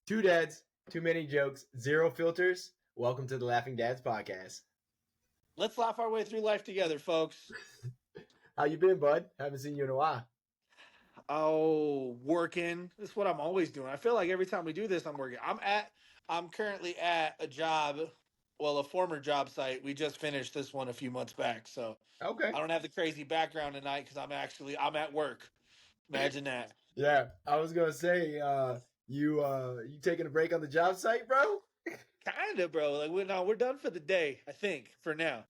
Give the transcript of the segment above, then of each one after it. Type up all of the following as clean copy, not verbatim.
Two dads, too many jokes, zero filters. Welcome to the Laughing Dads podcast. Let's laugh our way through life together, folks. How you been, bud? Haven't seen you in a while. Oh, working. That's what I'm always doing. I feel like every time we do this, I'm working. I'm currently at a job, well, a former job site. We just finished this one a few months back, so Okay. I don't have the crazy background tonight because I'm at work. Imagine that. Yeah, I was gonna say, you taking a break on the job site, bro? Kinda, bro. Like we're done for the day. I think for now.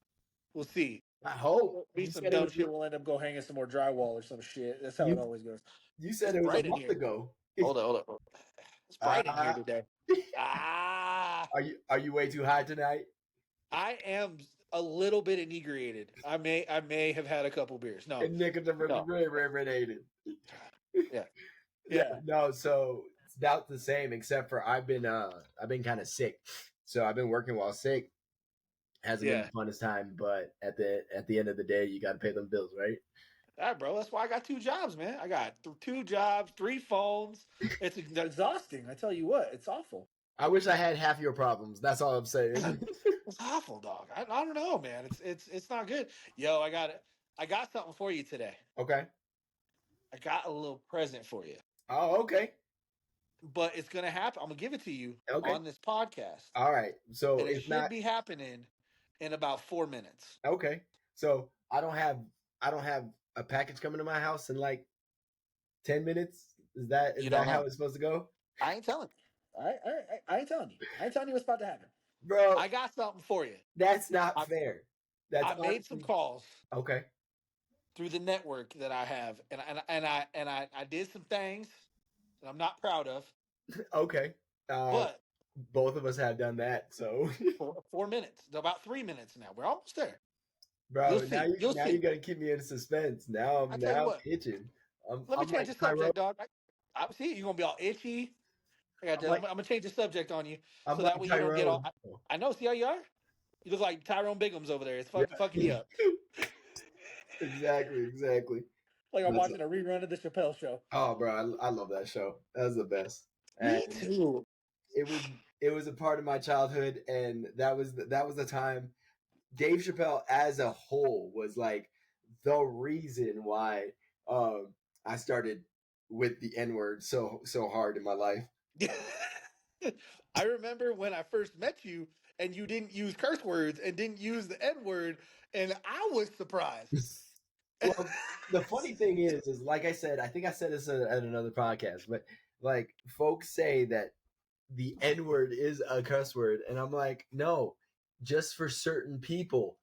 We'll see. I hope. Be You some said it dumb was shit. We'll end up go hanging some more drywall or some shit. That's how it you. always goes. You It's said it was a bright in month here. ago. Hold on. It's bright in here Uh, today. Ah, are you way too high tonight? I am a little bit inebriated. I may have had a couple beers. No, And nicotine no, yeah, Yeah, yeah, no, so it's about the same, except for I've been kind of sick. So I've been working while sick. Hasn't been yeah. the funnest time, but at the end of the day, you got to pay them bills, right? All right, bro. That's why I got two jobs, man. I got two jobs, three phones. It's exhausting. I tell you what, it's awful. I wish I had half your problems. That's all I'm saying. It's awful, dog. I don't know, man. It's not good. Yo, I got it. I got something for you today. Okay. I got a little present for you, Oh, okay. but it's gonna happen. I'm gonna give it to you Okay. on this podcast, All right. So and it it's should not be happening in about 4 minutes. okay. So I don't have a package coming to my house in like 10 minutes. Is that You is don't that how know. it's supposed to go, I ain't telling you. I ain't telling you. I ain't telling you what's about to happen. bro? I got something for you. That's not I, fair. That's I made some honestly calls okay. through the network that I have, and I did some things that I'm not proud of. Okay. Uh, But both of us have done that. So, for 4 minutes, about 3 minutes now, we're almost there. You'll bro, now see. you You'll now you see. gotta keep me in suspense. Now I I'm tell you now what. itching. I'm Let me I'm change like the Tyrone. subject, dog. I see you're gonna be all itchy. I got I'm that. I'm, like I'm gonna change the subject on you I'm so that like way you don't get all. Tyrone. I know. See how you are? You look like Tyrone Bigums over there. It's Yeah. fucking you up. Exactly. Like I'm That's watching a rerun of the Chappelle Show. oh, bro, I love that show. That was the best, and Me too. it was it was a part of my childhood, and that was the time Dave Chappelle as a whole was like the reason why um, I started with the N word so hard in my life. I remember when I first met you and you didn't use curse words and didn't use the N word, and I was surprised. Well, the funny thing is like I said, I think I said this at another podcast, but like folks say that the N word is a cuss word, and I'm like, no, just for certain people.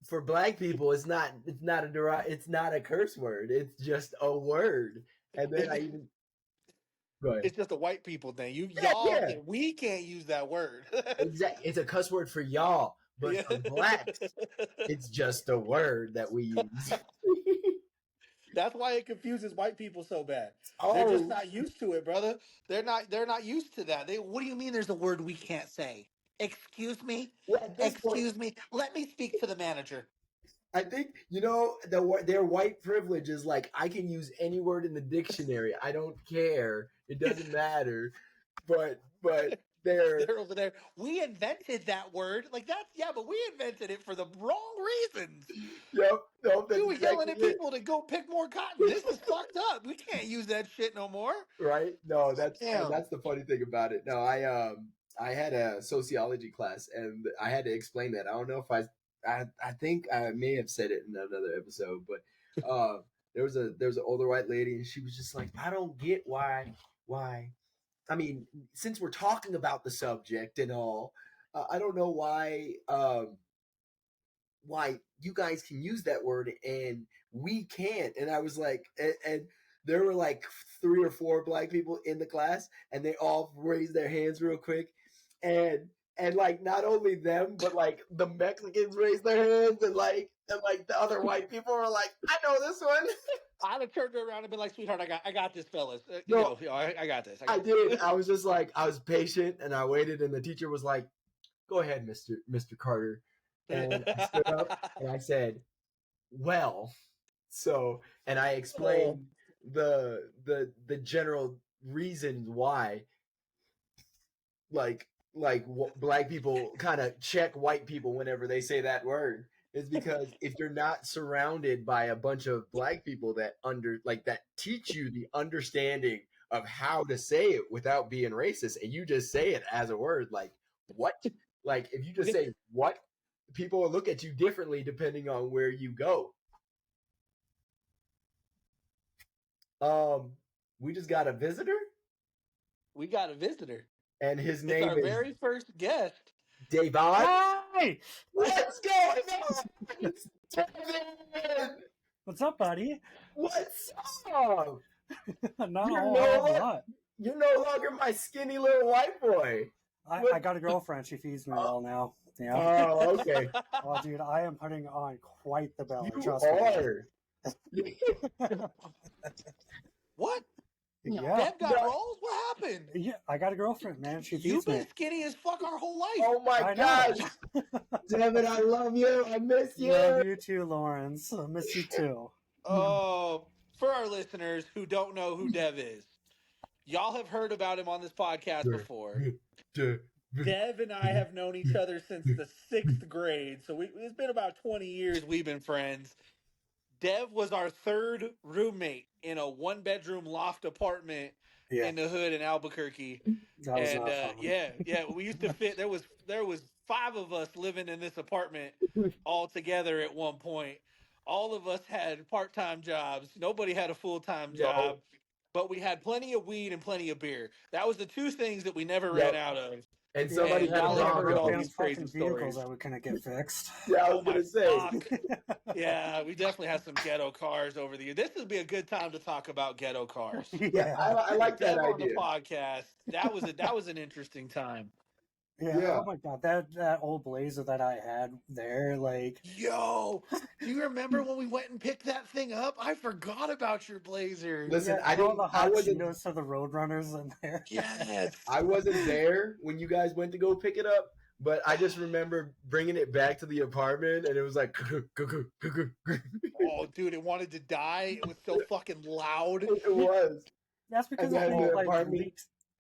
For black people, it's not it's not a curse word. It's just a word. And then I even go ahead. It's just a white people thing. Yeah, Y'all yeah, can we can't use that word. exactly. It's a cuss word for y'all, but Yeah. for blacks, it's just a word that we use. That's why it confuses white people so bad. They're just Oh, not used to it, brother. They're not used to that. They what do you mean there's a word we can't say? Excuse me? well, at this point, Excuse me. Let me speak to the manager. I think their white privilege is like I can use any word in the dictionary. I don't care. It doesn't matter. But they're They're over there. We invented that word. Like that's yeah, but we invented it for the wrong reasons. yep, no, that's You was yelling exactly at it. people to go pick more cotton. This is fucked up. We can't use that shit no more. Right? No, Damn. that's the funny thing about it. No, I had a sociology class and I had to explain that. I don't know if I think I may have said it in another episode, but there was an older white lady and she was just like, I don't get why I mean, since we're talking about the subject and all, I don't know why you guys can use that word and we can't. And I was like, and there were like three or four black people in the class, and they all raised their hands real quick, and like not only them, but like the Mexicans raised their hands, and like the other white people were like, I know this one. I'd have turned around and been like, "Sweetheart, I got this, fellas. No, I got this. I I got did. this." I was just like, I was patient and I waited, and the teacher was like, go ahead, Mr. Carter. And I stood up and I said, well, so, and I Oh, explained the general reasons why black people kind of check white people whenever they say that word is because if you're not surrounded by a bunch of black people that teach you the understanding of how to say it without being racist, and you just say it as a word, like what, like if you just say what, people will look at you differently depending on where you go. We just got a visitor. We got a visitor. And his It's name our is very first guest. Davon. Hi! What's going on? It's Devin! What's up, buddy? What's up? Not You're a whole no hell of a lo- lot. You're no longer my skinny little white boy. I got a girlfriend. She feeds me well now. Yeah. Oh, okay. Oh, dude, I am putting on quite the belly. You Trust are. What? me. Dev got rolls? What happened? Yeah, I got a girlfriend, man. She You've feeds been me. skinny as fuck our whole life. Oh my I know. gosh. Devin, I love you. I miss you. Love you too, Lawrence. I miss you too. For our listeners who don't know who Dev is, y'all have heard about him on this podcast before. Dev and I have known each other since the 6th grade, so it's been about 20 years we've been friends. Dev was our third roommate in a 1-bedroom loft apartment in the hood in Albuquerque. That was not fun. yeah, we used to fit. There was 5 of us living in this apartment all together at one point. All of us had part-time jobs. Nobody had a full-time job, but we had plenty of weed and plenty of beer. That was the 2 things that we never ran out of. And somebody had a all Bronco. these crazy vehicles stories. that we couldn't get fixed. Yeah, I was gonna say. Yeah, we definitely had some ghetto cars over the years. This would be a good time to talk about ghetto cars. Yeah, I like that Dev idea. on the podcast. That was an interesting time. Yeah. Oh my god, that old Blazer that I had there, like. Yo, do you remember when we went and picked that thing up? I forgot about your Blazer. Listen, I wasn't. Cheetos for the Roadrunners in there. Yes. I wasn't there when you guys went to go pick it up, but I just remember bringing it back to the apartment, and it was like. Oh, dude, it wanted to die. It was so fucking loud. It was. That's because it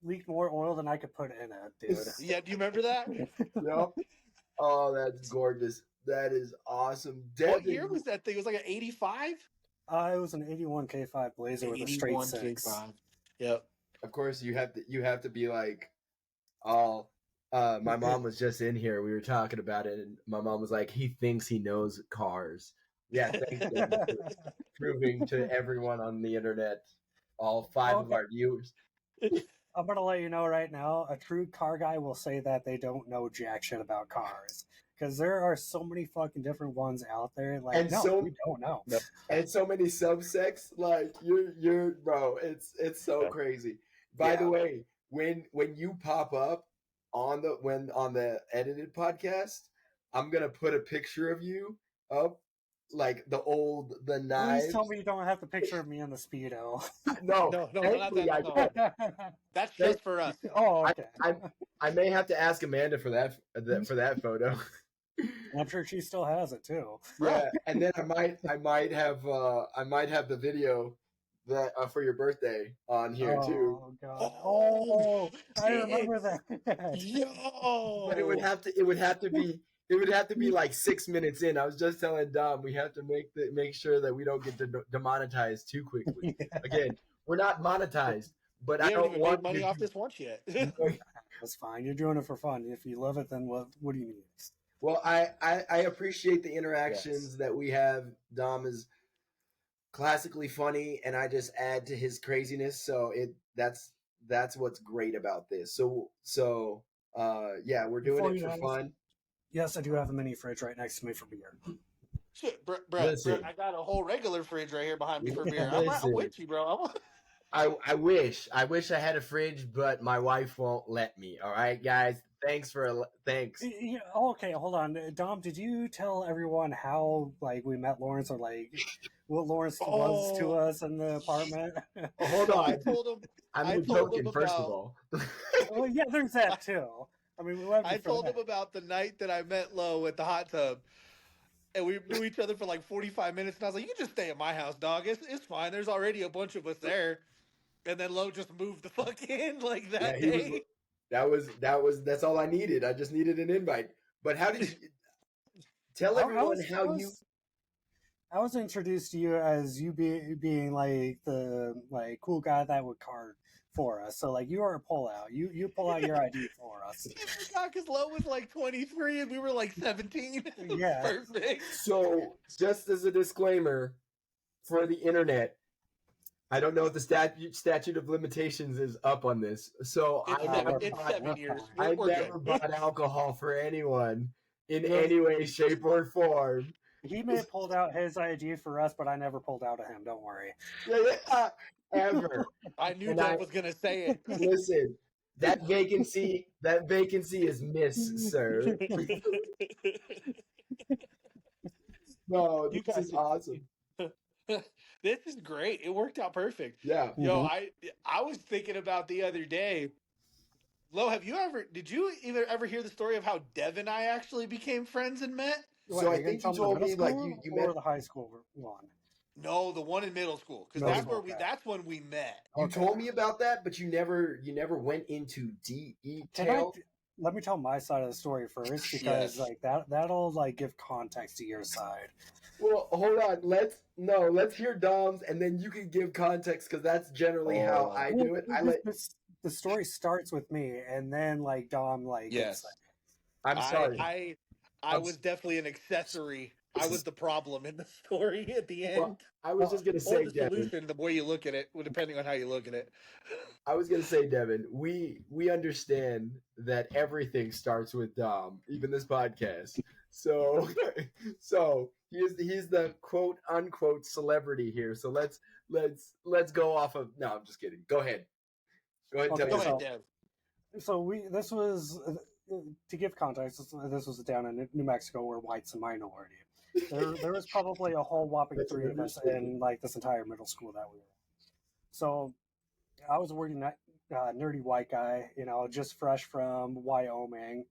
leaked more oil than I could put in it, dude. Yeah, do you remember that? Yep. Oh, that's gorgeous. That is awesome. What year was that thing? It was like an 85? It was an 81 K5 Blazer with a straight 6. K5. Yep. Of course, you have to be like, my mom was just in here. We were talking about it, and my mom was like, he thinks he knows cars. Yeah, thanks for proving to everyone on the internet, all 5 of our viewers. I'm going to let you know right now, a true car guy will say that they don't know jack shit about cars. Because there are so many fucking different ones out there. Like, and we don't know. And so many subsects. Like, you're bro, it's so crazy. By the way, when you pop up on the edited podcast, I'm going to put a picture of you up. Like the knives. Please tell me you don't have the picture of me in the Speedo. No, not that. That's just for us. Oh, okay. I may have to ask Amanda for that photo. I'm sure she still has it too. Yeah, and then I might have the video that for your birthday on here too. Oh god! Oh, I remember that. Yo, but it would have to be like 6 minutes in. I was just telling Dom we have to make sure that we don't get demonetized too quickly. Yeah. Again, we're not monetized, but I don't want money off this once yet. That's fine. You're doing it for fun. If you love it, then what do you need? Well, I appreciate the interactions that we have. Dom is classically funny, and I just add to his craziness. So that's what's great about this. So yeah, we're doing it for fun. Yes, I do have a mini fridge right next to me for beer. Shit, bro, I got a whole regular fridge right here behind me for beer. I'm with you, bro. I wish I had a fridge, but my wife won't let me. All right, guys. Thanks. Yeah, okay, hold on. Dom, did you tell everyone how we met Lawrence, or what Lawrence was to us in the apartment? Hold on. I told him. I'm joking, first of all. Well, yeah, there's that too. I mean, I told him about the night that I met Lo at the hot tub, and we knew each other for like 45 minutes. And I was like, "You just stay at my house, dog. It's fine. There's already a bunch of us there." And then Lo just moved the fuck in like that he was. day. That's all I needed. I just needed an invite. But how did you tell I everyone was, how I you? was, I was introduced to you as you being like the like cool guy that would card for us. So like you are a pullout. You pull out your ID for us. I forgot because Lo was like 23 and we were like 17. It was Yeah. perfect. So, just as a disclaimer for the internet, I don't know if the statute of limitations is up on this. So It's I Uh, never we're, it's bought 7 we're years. fine. I We're never good. bought alcohol for anyone in Really? any way, shape, or form. He may have pulled out his ID for us, but I never pulled out of him. Don't worry. Yeah, ever. I knew And Dev was gonna say listen, that vacancy is miss, sir. it. No, You this guys is awesome. this is great. It worked out perfect. Yeah. Yo, Mhm. I was thinking about the other day. Lo, did you either ever hear the story of how Dev and I actually became friends and met? Wait, So are I you going think to you tell him the told middle me like school you or met the high school one? No, the one in middle school. Because Middle that's school, where we okay. that's when we met. you Okay. told me about that, but you never went into Can I? detail. Let me tell my side of the story first because Yes. like that'll like give context to your side. Well, hold on. Let's hear Dom's, and then you can give context because that's generally how I Well, do it. I let. the story starts with me, and then like Dom like gets. Yes. I'm sorry. I was definitely an accessory. I was the problem in the story at the Well, end. I was just gonna Or say, the Devin. solution, the way you look at it, depending on how you look at it. I was gonna say, Devin. We understand that everything starts with Dom, even this podcast. So, so he's the quote unquote celebrity here. So let's go off of. No, I'm just kidding. Go ahead. Go ahead. And Okay, tell Go me. ahead, Dev. so this was to give context. This was down in New Mexico, where white's a minority. There was probably a whole whopping That's an 3 of us understatement. in like this entire middle school that we were in. So I was a working nerdy white guy, just fresh from Wyoming.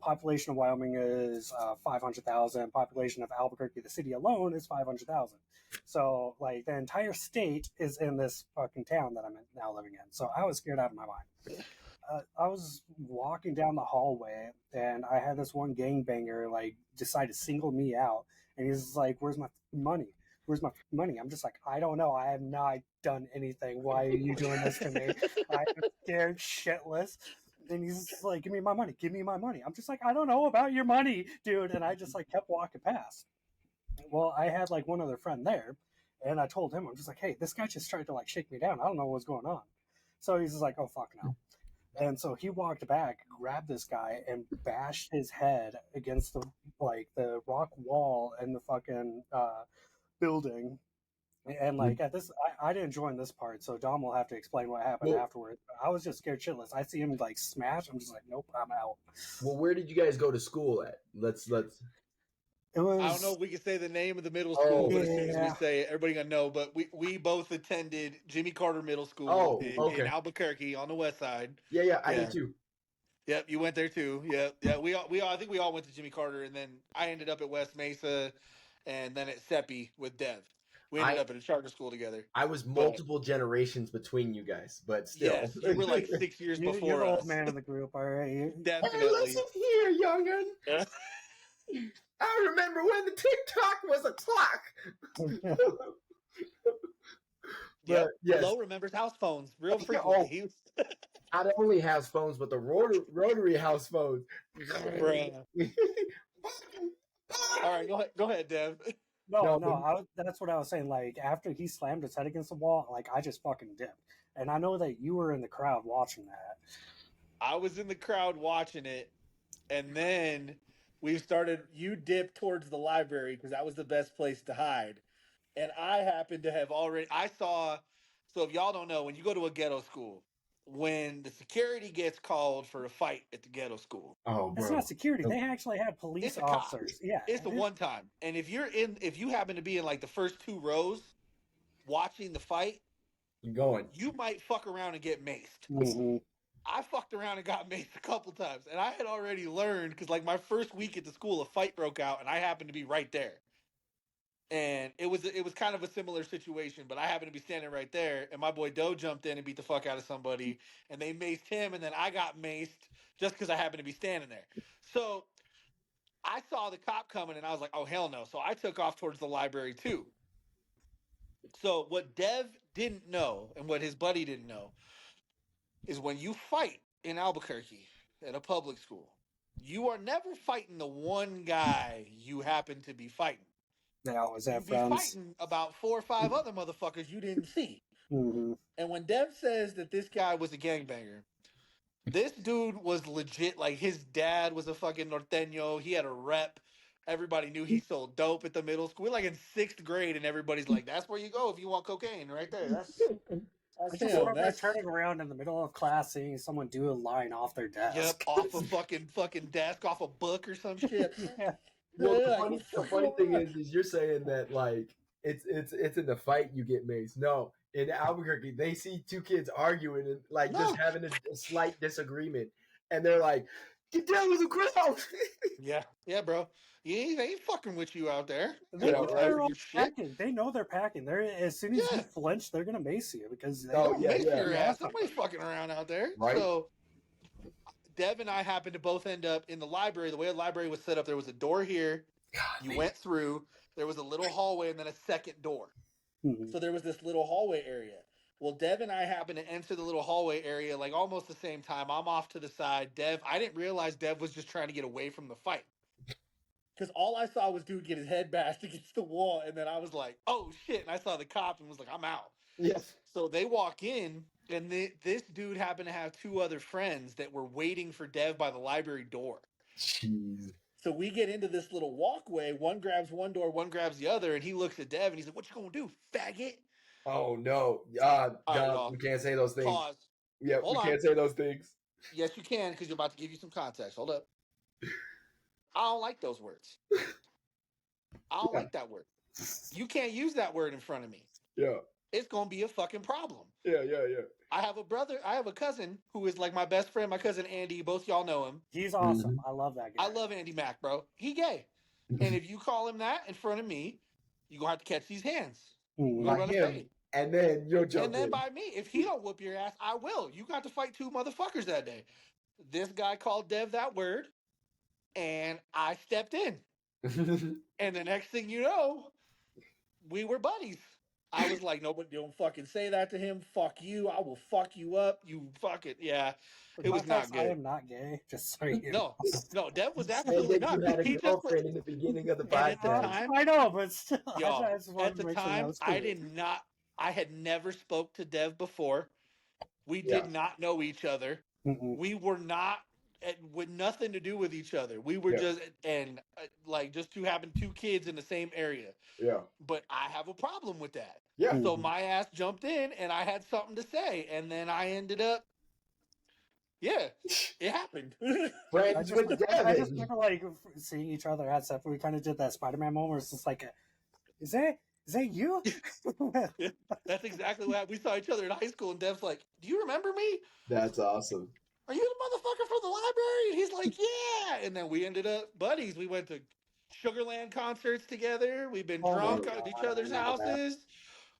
Population of Wyoming is 500,000. Population of Albuquerque, the city alone, is 500,000. So, like, the entire state is in this fucking town that I'm now living in. So I was scared out of my mind. I was walking down the hallway, and I had this one gangbanger, like, decide to single me out. And he's like, "Where's my money? Where's my money?" I'm just like, "I don't know. I have not done anything. Why are you doing this to me?" I'm scared shitless. And he's just like, "Give me my money. Give me my money." I'm just like, "I don't know about your money, dude." And I just like kept walking past. Well, I had like one other friend there, and I told him, I'm just like, "Hey, this guy just tried to like shake me down. I don't know what's going on." So he's just like, "Oh fuck no." And so he walked back, grabbed this guy, and bashed his head against the rock wall in the fucking building. And like at this, I didn't join this part, so Dom will have to explain what happened Well, afterward. I was just scared shitless. I see him like smash. I'm just like, nope, I'm out. well, where did you guys go to school at? Let's. It I don't know was if we can say the name of the middle Oh, school, but as soon as we yeah. say it, everybody gonna know. But we both attended Jimmy Carter Middle School Oh, in okay. Albuquerque on the west side. Yeah, I Yeah. did too. Yep, you went there too. Yeah. We all. I think we all went to Jimmy Carter, and then I ended up at West Mesa, and then at Seppi with Dev. We ended I up at a charter school together. I was But multiple generations between you guys, but still. yes, you were like 6 years You're before the old us. man in the group, all right? Hey, Definitely. listen here, young'un. Yeah. I remember when the TikTok was a clock. Yep. But yes, Lo remembers house phones real Yeah, frequently. oh. He was not only house phones, but the rotary house phones. Bruh. All right, go ahead, Dev. No, that's what I was saying. Like after he slammed his head against the wall, like I just fucking dipped. And I know that you were in the crowd watching that. I was in the crowd watching it, and then you dipped towards the library because that was the best place to hide. And I happened to have so if y'all don't know, when you go to a ghetto school, when the security gets called for a fight at the ghetto school, Oh, It's bro. not security. They actually had police it's a cop. officers. Yeah. It's the one time. And if you happen to be in like the first 2 rows watching the fight, You're going. you might fuck around and get maced. Mhm. I fucked around and got maced a couple times, and I had already learned because like my first week at the school, a fight broke out, and I happened to be right there. And it was kind of a similar situation, but I happened to be standing right there, and my boy Doe jumped in and beat the fuck out of somebody, and they maced him, and then I got maced just because I happened to be standing there. So I saw the cop coming, and I was like, "Oh hell no!" So I took off towards the library too. So what Dev didn't know, and what his buddy didn't know, is when you fight in Albuquerque at a public school, you are never fighting the one guy you happen to be fighting. They always have You be friends. fighting about 4 or 5 other motherfuckers you didn't see. Mm-hmm. And when Dev says that this guy was a gangbanger, this dude was legit. Like, his dad was a fucking norteño. He had a rep. Everybody knew he sold dope at the middle school. We're like in 6th grade, and everybody's like, "That's where you go if you want cocaine, right there." I That's just him. remember That's turning around in the middle of class, seeing someone do a line off their desk. yep, off a fucking desk, off a book or some shit. Yeah. Well, the Yeah, funny, like, the funny thing is you're saying that like it's in the fight you get maced. No, in Albuquerque they see two kids arguing and like just No. having a slight disagreement, and they're like, "Get down with the crowd." yeah, bro. They ain't fucking with you out there. They Yeah, know right. they're all Your shit. packing. They know they're packing. They're as soon as Yeah. you flinch, they're gonna mace you because they Oh, don't yeah, Miss yeah. your Yeah, ass. Nobody's fucking around out there. Right. So Dev and I happened to both end up in the library. The way the library was set up, there was a door here. You went through. There was a little hallway and then a second door. Mhm. So there was this little hallway area. Well, Dev and I happened to enter the little hallway area like almost the same time. I'm off to the side. I didn't realize Dev was just trying to get away from the fight. Because all I saw was dude get his head bashed against the wall, and then I was like, "Oh shit!" And I saw the cop and was like, "I'm out." Yes. So they walk in, and this dude happened to have 2 other friends that were waiting for Dev by the library door. Jeez. So we get into this little walkway. One grabs one door, one grabs the other, and he looks at Dev and he's like, "What you gonna do, faggot?" Oh no. All right, John, y'all. we can't say those things. Pause. Yeah, Hold we on. can't say those things. Yes, you can, because you're about to give you some context. Hold up. I don't like those words. I don't Yeah. like that word. You can't use that word in front of me. Yeah. It's gonna be a fucking problem. Yeah. I have a cousin who is like my best friend, my cousin Andy. Both y'all know him. He's awesome. I love that guy. I love Andy Mack, bro. He gay. And if you call him that in front of me, you're gonna have to catch these hands. Mhm. We're By gonna him, fade. and then you'll jump And then in. by me, if he don't whoop your ass, I will. You got to fight 2 motherfuckers that day. This guy called Dev that word, and I stepped in. And the next thing you know, we were buddies. I was like, "Nobody don't fucking say that to him. Fuck you. I will fuck you up. You fuck it." Yeah. It was not Context, I good. am not gay. Just so you know. No, Dev was Said absolutely that you not. had a He just girlfriend in the beginning of the And at the podcast. time, I know, but still, y'all, I just wanted at the to make sure that time, was clear. I had never spoke to Dev before. We Yeah. did not know each other. Mm-mm. We were not with nothing to do with each other. We were Yeah. just like just to having 2 kids in the same area. Yeah. But I have a problem with that. Yeah. So my ass jumped in and I had something to say, and then I ended up. Yeah, it happened. I Friends just, with I just Devin. remember like seeing each other at stuff. We kind of did that Spider-Man moment where it's just like, is that you? That's exactly what we saw each other in high school, and Dev's like, "Do you remember me? That's awesome. Are you the motherfucker from the library?" And he's like, "Yeah." And then we ended up buddies. We went to Sugarland concerts together. We've been Oh my drunk God, at each I other's remember that. houses.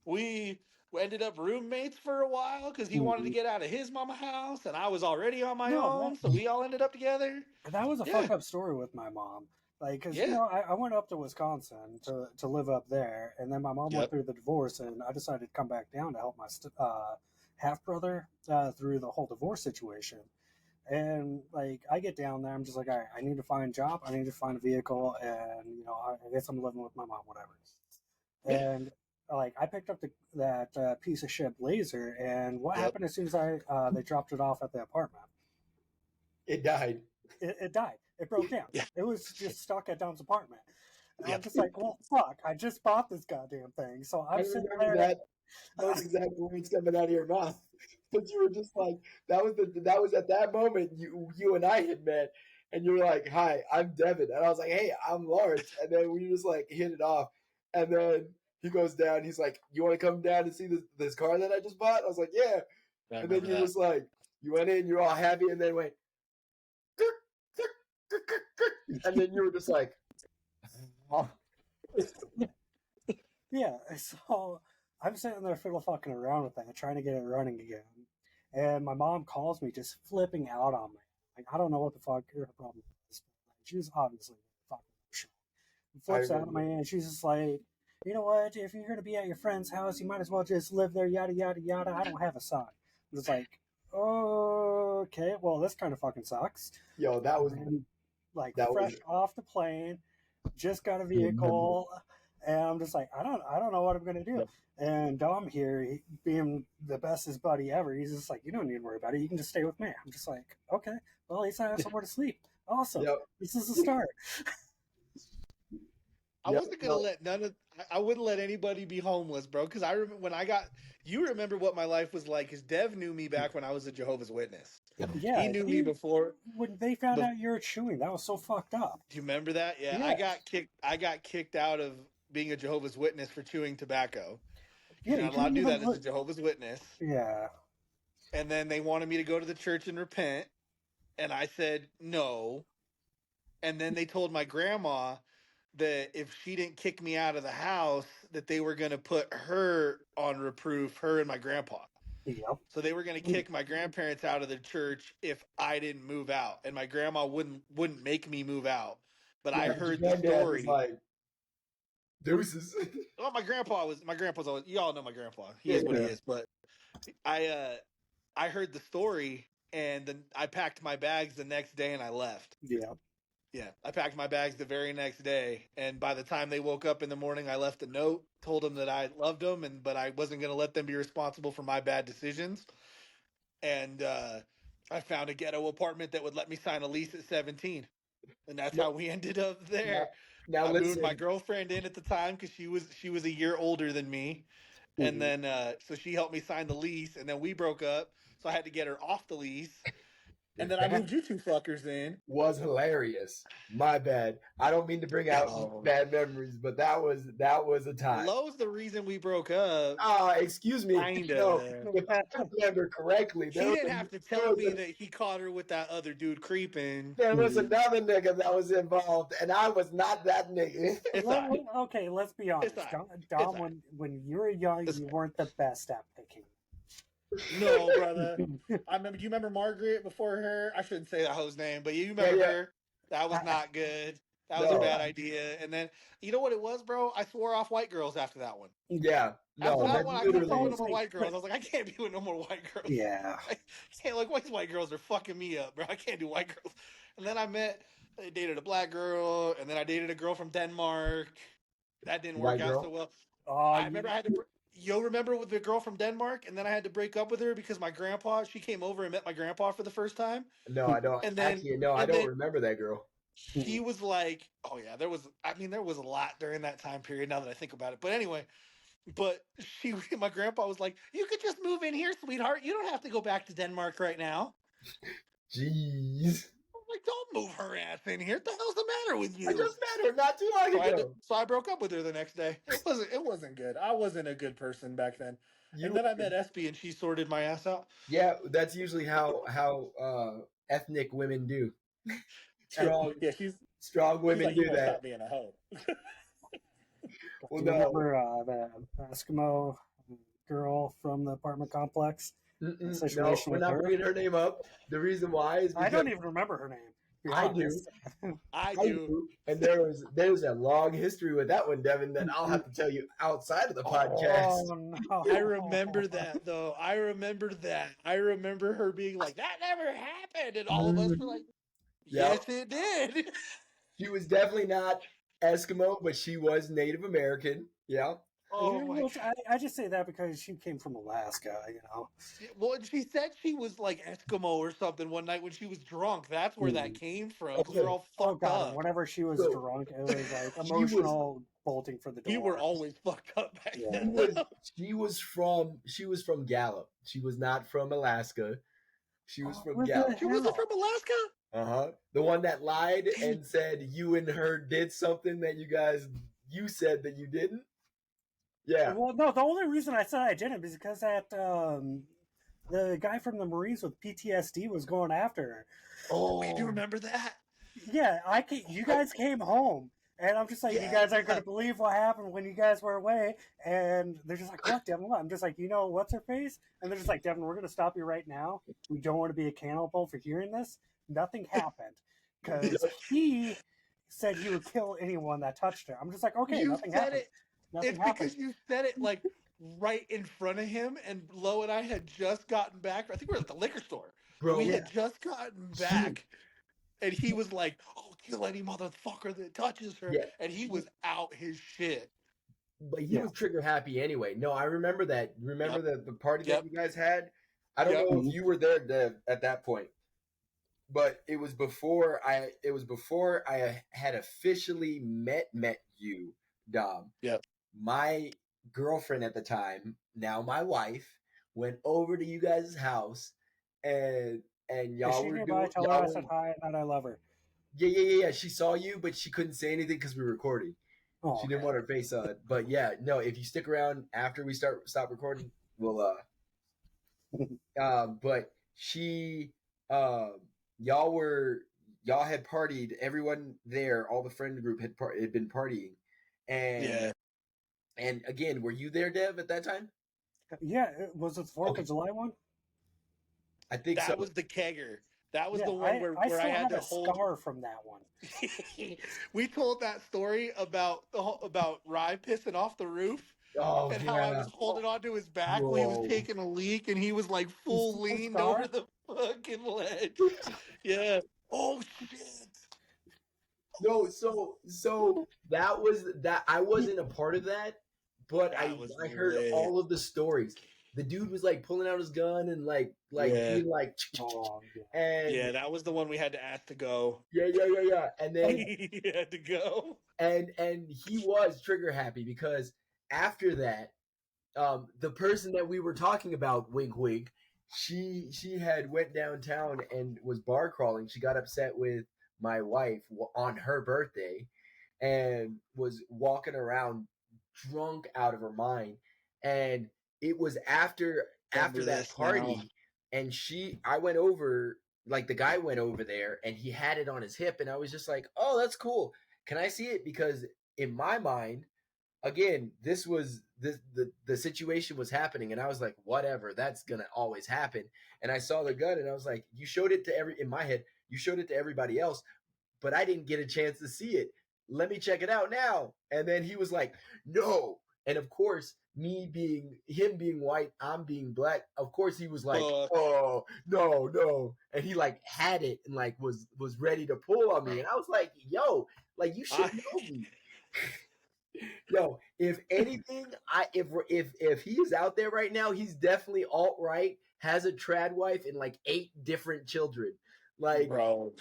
We ended up roommates for a while because he wanted to get out of his mama house, and I was already on my No, own, so we all ended up together. That was a Yeah. fuck up story with my mom. Like, cause Yeah. you know, I went up to Wisconsin to live up there, and then my mom Yep. went through the divorce, and I decided to come back down to help my half brother through the whole divorce situation. And like, I get down there, I'm just like, all right, I need to find a job, I need to find a vehicle, and you know, I guess I'm living with my mom, whatever. Yeah. And like, I picked up that piece of shit Blazer, and what Yep. happened as soon as they dropped it off at the apartment? It died. It died. It broke down. Yeah. It was just stuck at Dom's apartment. And Yep. I'm just like, well, fuck! I just bought this goddamn thing, so I I'm sitting remember there. that. That was exactly words coming out of your mouth. But you were just like, that was at that moment you and I had met, and you were like, "Hi, I'm Devin," and I was like, "Hey, I'm Lawrence," and then we just like hit it off, and then he goes down. He's like, "You want to come down and see this car that I just bought?" I was like, "Yeah," I and then remember you that. was like, you went in, you're all happy, and then went, and then you were just like, oh. Yeah, so I'm sitting there fiddle fucking around with that, trying to get it running again. And my mom calls me just flipping out on me. Like, I don't know what the fuck her problem is. She was obviously fucking emotional. I Flips out on remember. me and she's just like, you know what? If you're going to be at your friend's house, you might as well just live there, yada, yada, yada. I don't have a son. It's like, okay, well, this kind of fucking sucks. Yo, And, like, that fresh was off the plane, just got a vehicle, and I'm just like, I don't know what I'm gonna do. And Dom here, being the bestest buddy ever, he's just like, you don't need to worry about it. You can just stay with me. I'm just like, okay, well, at least I have somewhere to sleep. Awesome. yep, This is the start. I yep. wasn't gonna let none of. I wouldn't let anybody be homeless, bro. Because I remember when I got. You remember what my life was like? Because Dev knew me back when I was a Jehovah's Witness. Yeah, He knew me before. when they found out you were chewing, that was so fucked up. Do you remember that? Yeah, I Yeah, got kicked. I got kicked out of being a Jehovah's Witness for chewing tobacco. yeah, You're you not allowed couldn't to do even that as a look. Jehovah's Witness. Yeah, And then they wanted me to go to the church and repent, and I said no. And then they told my grandma that if she didn't kick me out of the house, that they were going to put her on reproof, her and my grandpa. yep, So they were going to kick my grandparents out of the church if I didn't move out, and my grandma wouldn't make me move out. But I Yeah, your heard the granddad was story. like, deuces. Well, my grandpa's always, you all know my grandpa. He Yeah, is what he yeah, is. But I heard the story, and then I packed my bags the next day and I left. yeah. Yeah, I packed my bags the very next day, and by the time they woke up in the morning, I left a note, told them that I loved them, but I wasn't going to let them be responsible for my bad decisions. And I found a ghetto apartment that would let me sign a lease at 17, and that's no, how we ended up now, there. now I moved my listen. girlfriend in at the time because she was a year older than me, and Mhm. then so she helped me sign the lease, and then we broke up, so I had to get her off the lease, and then I That moved you two fuckers in. was hilarious. My bad. I don't mean to bring out Oh. bad memories, but that was a time. Lowe's the reason we broke up. Excuse me. No, Kinda. if I remember correctly, He didn't have to there tell was me a that he caught her with that other dude creeping. there was Mhm. another nigga that was involved, and I was not that nigga. It's all right. Okay, let's be It's all honest. right. Dom, It's Dom, all right. when you were young, It's you all weren't the best at picking. right. No, brother. I remember. Do you remember Margaret before her? I shouldn't say that hoe's name, but you Yeah, remember yeah. her. That was not good. That was a No. bad idea. And then you know what it was, bro? I swore off white girls after that one. Yeah. After No, that that's one, I couldn't fuck with literally. no more white girls. I was like, I can't be with no more white girls. Yeah. I can't, like, white girls are fucking me up, bro. I can't do white girls. And then I dated a black girl, and then I dated a girl from Denmark. That didn't work White out so girl? well. Oh, I remember I had to. Yo, remember with the girl from Denmark, and then I had to break up with her because my grandpa. She came over and met my grandpa for the first time, No, I don't. and then Actually, no, I and don't then remember that girl. he was like, "Oh yeah, there was. I mean, there was a lot during that time period. Now that I think about it, but anyway, but she, my grandpa was like, "You could just move in here, sweetheart. You don't have to go back to Denmark right now." Jeez. I'm like, "Don't move her ass in here. What the hell's the matter with I you?" just met her not too long ago. So I broke up with her the next day. It wasn't good. I wasn't a good person back then. And You then I met Espy, and she sorted my ass out. Yeah, that's usually how ethnic women do. Strong Yeah, she's women like, "You do gonna that. stop being a hoe." Well, do you no. remember the Eskimo girl from the apartment complex? The No, situation we're with not her? bringing her name up. The reason why is I because don't even remember her name. To be I do. honest. I I do. do. And there's a long history with that one, Devin, that I'll have to tell you outside of the podcast. Oh no! I remember that though. I remember that. I remember her being like, "That never happened," and all of us were like, Yeah. "Yes, it did." She was definitely not Eskimo, but she was Native American. Yeah. Oh my god. I just say that because she came from Alaska, you know. Well, and she said she was like Eskimo or something one night when she was drunk. That's where that came from because we're Okay. all Oh fucked god! And up. whenever she was So drunk, it was like she was emotional bolting for the We were door. always fucked up back Yeah. she then. was she was from Gallup. She was not from Alaska. She was from What the Gallup. She wasn't hell? from Alaska. Uh-huh. The one that lied and said you and her did something that you said that you didn't. Yeah. Well, no. The only reason I said I didn't is because the guy from the Marines with PTSD was going after her. Oh, you Oh, remember that? Yeah, you guys came home And I'm just like, you guys aren't going to believe what happened when you guys were away. And they're just like, what, Devin? What? I'm just like, what's her face? And they're just like, Devin, we're going to stop you right now. We don't want to be accountable for hearing this. Nothing happened because he said he would kill anyone that touched her. I'm just like, okay, nothing happened. Nothing it's happened. because you said it like right in front of him, and Lo and I had just gotten back. I think we were at the liquor store. Bro, We had just gotten back. And he was like, "Oh, kill any motherfucker that touches her," and he was out his shit. But he was trigger happy anyway. No, I remember that. Remember the party that you guys had? I don't know if you were there, Dev, at that point, but it was before I had officially met you, Dom. Yep. My girlfriend at the time, now my wife, went over to you guys' house, and y'all were doing. Tell her I said hi and that I love her. Yeah. She saw you, but she couldn't say anything because we were recording. Oh, she didn't want her face on. But yeah, no. If you stick around after we stop recording, we'll. But she, y'all had partied. Everyone there, all the friend group had been partying, and and again, were you there, Dev, at that time? Yeah, was it the 4th of July one? I think that was the kegger. That was the one where I had to hold. Scar from that one. We told that story about Rye pissing off the roof. Oh, and how I was holding onto his back when he was taking a leak, and he was like full leaned over the fucking ledge. Yeah. Oh shit. No, so that was that. I wasn't a part of that, but I heard all of the stories. The dude was like pulling out his gun and like being like, and that was the one we had to ask to go. Yeah. And then he had to go. And he was trigger happy because after that, the person that we were talking about, wink wink, she had went downtown and was bar crawling. She got upset with my wife on her birthday and was walking around drunk out of her mind. And it was after that party, and I went over, like the guy went over there and he had it on his hip, and I was just like, oh, that's cool. Can I see it? Because in my mind, again, this was the situation was happening, and I was like, whatever, that's gonna always happen. And I saw the gun, and I was like, you showed it to in my head, you showed it to everybody else, but I didn't get a chance to see it. Let me check it out now. And then he was like, no. And of course, him being white, I'm being black. Of course, he was like, oh, no. And he like had it and like was ready to pull on me. And I was like, yo, like you should know me. Yo, if anything, if he's out there right now, he's definitely alt-right, has a trad wife and like 8 different children. Like, bro,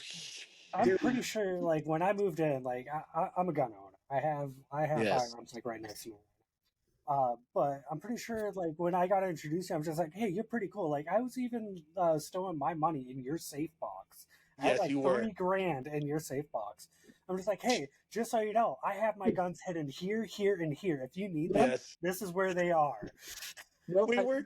I'm pretty sure. Like when I moved in, like I'm a gun owner. I have firearms like right next to me. But I'm pretty sure, like, when I got introduced, I'm just like, hey, you're pretty cool. Like, I was even stowing my money in your safe box. I had like $30,000 in your safe box. I'm just like, hey, just so you know, I have my guns hidden here, here, and here. If you need them, this is where they are. I remember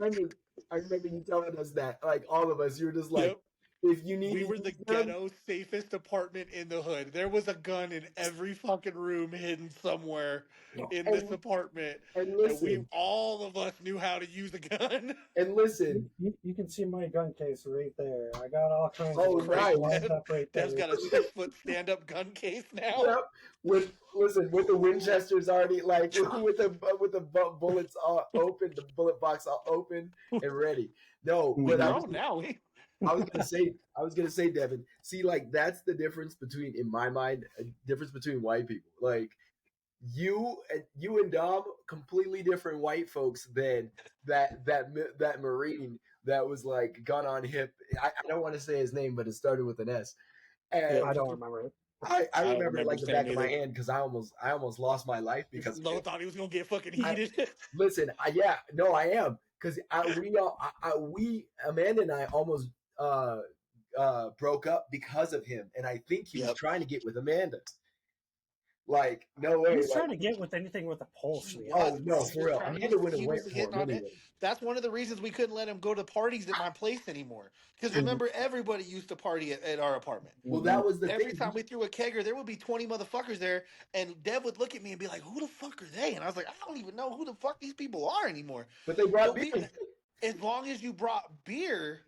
you telling us that, like, all of us, you were just like, if you need, we were the ghetto safest apartment in the hood. There was a gun in every fucking room hidden somewhere in this apartment. And listen, all of us knew how to use a gun. And listen, you can see my gun case right there. I got all kinds of stuff right there. Dev's got a 6-foot stand-up gun case now. Yep. With the Winchesters already, like with the bullets all open, the bullet box all open and ready. No, but I was gonna say, Devin. See, like that's the difference between, in my mind, a difference between white people. Like you and Dom, completely different white folks than that Marine that was like gun on hip. I don't want to say his name, but it started with an S. And I don't remember it. I remember it like the back of my hand because I almost lost my life because Lo thought he was gonna get fucking heated. Listen, I am, because we Amanda and I almost broke up because of him, and I think he was trying to get with Amanda. Like, no way. He's like, trying to get with anything with a pulse. He to be Oh honest. no, was for real. trying to Amanda get- would have he went was for hitting him on it. anyway. That's one of the reasons we couldn't let him go to parties at my place anymore. Because remember, everybody used to party at our apartment. Well, that was the Every thing. time we threw a kegger, there would be 20 motherfuckers there, and Dev would look at me and be like, "Who the fuck are they?" And I was like, "I don't even know who the fuck these people are anymore." But they brought But we, beer. as long as you brought beer,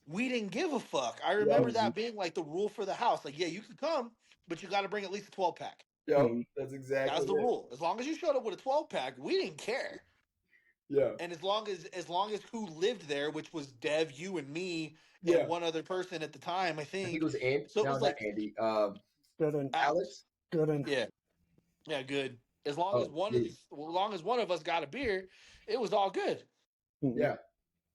we didn't give a fuck. I remember Yeah. that being like the rule for the house. Like, yeah, you can come, but you got to bring at least a 12-pack. Yep, that's exactly. That's the it. rule. As long as you showed up with a 12-pack, we didn't care. Yeah. And as long as who lived there, which was Dev, you, and me, Yeah. and one other person at the time, I I think. think it was Andy. So it no, was not like Andy. Good and Alex. good and yeah, good. As long as one of one of us got a beer, it was all good. Yeah.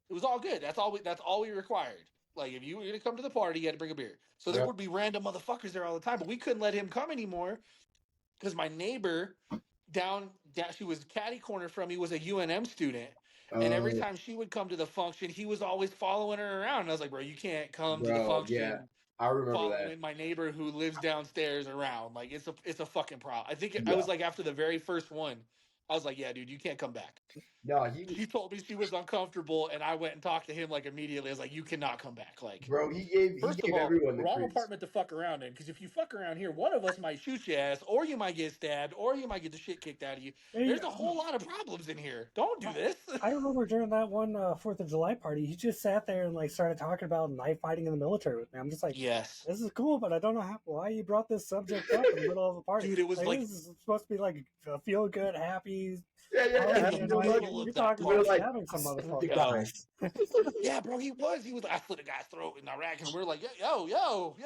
It was all good. That's all we required. Like, if you were gonna come to the party, you had to bring a beer. So there Yeah. would be random motherfuckers there all the time, but we couldn't let him come anymore because my neighbor down she was catty corner from me, was a UNM student. And every time she would come to the function, he was always following her around. And I was like, bro, you can't come to the function. Yeah, I remember Following that. my neighbor who lives downstairs around. Like, it's a fucking problem. I think I was like, after the very first one, I was like, yeah, dude, you can't come back. No, he She told me she was uncomfortable, and I went and talked to him like immediately. I was like, you cannot come back. Like, bro, he gave first of all, everyone the wrong creeps. apartment to fuck around in. Because if you fuck around here, one of us might shoot your ass, or you might get stabbed, or you might get the shit kicked out of you. There's a whole lot of problems in here. Don't do this. I remember during that one 4th of July party, he just sat there and like started talking about knife fighting in the military with me. I'm just like, Yes. this is cool, but I don't know why you brought this subject up in the middle of a party. Dude, it was like this is supposed to be like a feel good, happy. Yeah. In the Like, middle of you're that talking party. about Like, stabbing some the motherfucker. guys. Yeah, bro, he was. I slit a guy's throat in Iraq, and we're like, yo.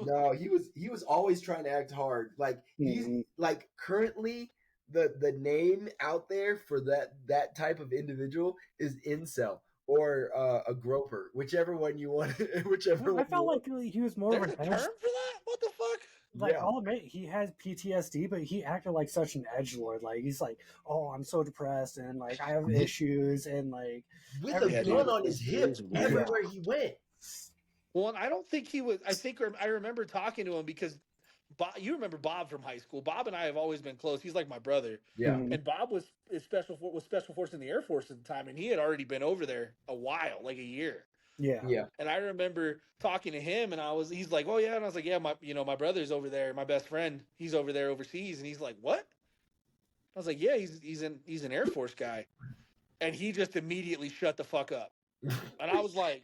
No, he was always trying to act hard. Like he's like currently the name out there for that type of individual is incel or a groper, whichever one you want. Whichever. I felt like he was more There's of a an term edge. for that? What the fuck? Like, Yeah. I'll admit, he has PTSD, but he acted like such an edgelord. Like, he's like, oh, I'm so depressed, and like, I have issues, and like, With a everything gun on his is hip weird. everywhere he went. Well, and I don't think he was. I remember talking to him because you remember Bob from high school. Bob and I have always been close. He's like my brother. Yeah. And Bob was special force in the Air Force at the time, and he had already been over there a while, like a year. Yeah. Yeah. And I remember talking to him, and he's like, "Oh yeah," and I was like, "Yeah, my brother's over there. My best friend, he's over there overseas." And he's like, "What?" I was like, "Yeah, he's an Air Force guy," and he just immediately shut the fuck up. And I was like,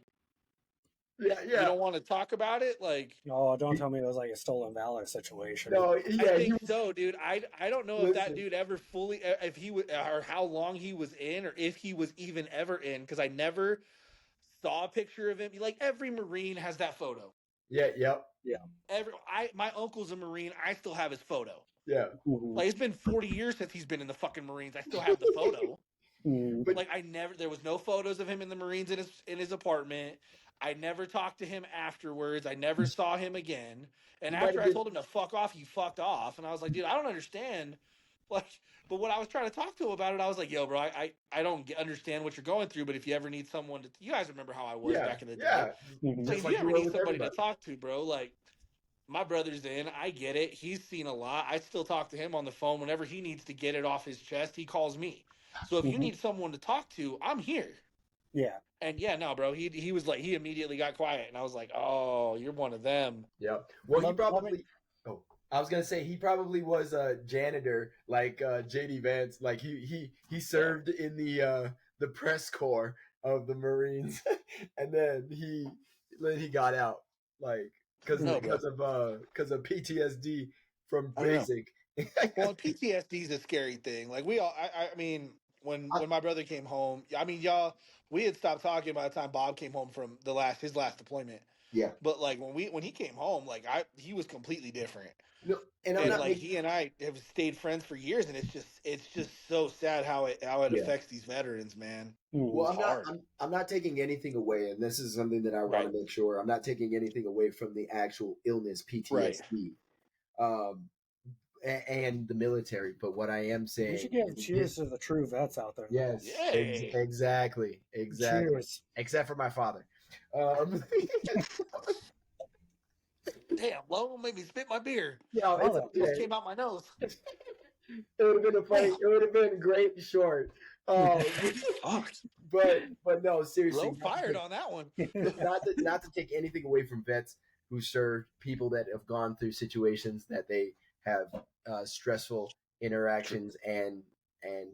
Yeah. "You don't want to talk about it?" Like, Oh, don't tell me it was like a stolen valor situation. No. Yeah. I think so, dude. I don't know if that Listen. dude ever fully, if he was, or how long he was in, or if he was even ever in, because I never saw a picture of him. Like, every Marine has that photo. Yeah. Yep. My uncle's a Marine. I still have his photo. Yeah. Mhm. Like, it's been 40 years since he's been in the fucking Marines. I still have the photo. Mhm. But- Like, there was no photos of him in the Marines in his apartment. I never talked to him afterwards. I never saw him again. And He might after have I been- told him to fuck off, he fucked off. And I was like, dude, I don't understand. Like, but when I was trying to talk to him about it, I was like, yo, bro, I don't understand what you're going through. But if you ever need someone to, you guys remember how I was back in the day. Yeah. Mhm. So Just if like you you ever were need with somebody to everybody. talk to, bro, like, my brother's in. I get it. He's seen a lot. I still talk to him on the phone whenever he needs to get it off his chest. He calls me. So if you Mhm. need someone to talk to, I'm here. Yeah. And yeah, no, bro. He was like, he immediately got quiet, and I was like, oh, you're one of them. Yep. Well, he Let me- probably. Oh, I was gonna say he probably was a janitor, like JD Vance. Like he served in the press corps of the Marines, and then he got out, like because No, bro. of PTSD from I don't know. basic. Well, PTSD is a scary thing. Like, we all, I mean, when my brother came home, I mean, y'all, we had stopped talking by the time Bob came home from his last deployment. Yeah. But like when he came home, like he was completely different. No, and I'm And not like making, he and I have stayed friends for years, and it's just so sad how it Yeah. affects these veterans, man. Mhm. well, hard. I'm not taking anything away, and this is something that I want Right. to make sure I'm not taking anything away from the actual illness PTSD. And the military, but what I am saying, You should give is cheers to the true vets out there. Yes, Yay. exactly. Cheers. Except for my father. Damn, Lo made me spit my beer. Yo, it's Oh, It just okay. came out my nose. It would have been a funny. Damn. It would have been great short. Fuck. But no, seriously, Lo fired on that one. not to take anything away from vets who serve people that have gone through situations that they have stressful interactions and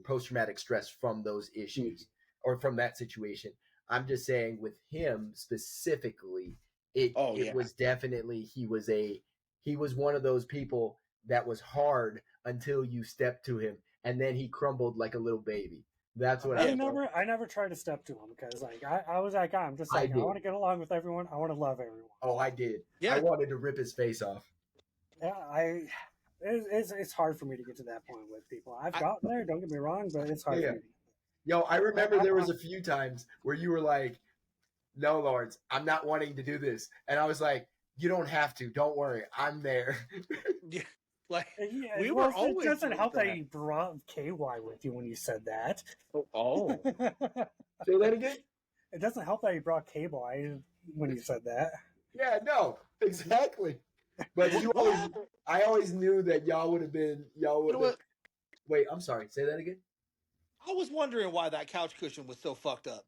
post traumatic stress from those issues or from that situation. I'm just saying with him specifically, it was definitely he was one of those people that was hard until you stepped to him and then he crumbled like a little baby. That's what I never tried to step to him because like I was that guy. I'm just like I want to get along with everyone. I want to love everyone. Oh, I did. Yeah. I wanted to rip his face off. Yeah, it's hard for me to get to that point with people. I've gotten there. Don't get me wrong, but it's hard for me. Yo, I remember there was a few times where you were like, "No, Lawrence, I'm not wanting to do this," and I was like, "You don't have to. Don't worry, I'm there." Yeah. Like we were always. It doesn't help that you brought KY with you when you said that. Oh. Say that again. It doesn't help that you brought KY when you said that. Yeah, no, exactly. But I always knew that y'all would have. Wait, I'm sorry. Say that again. I was wondering why that couch cushion was so fucked up.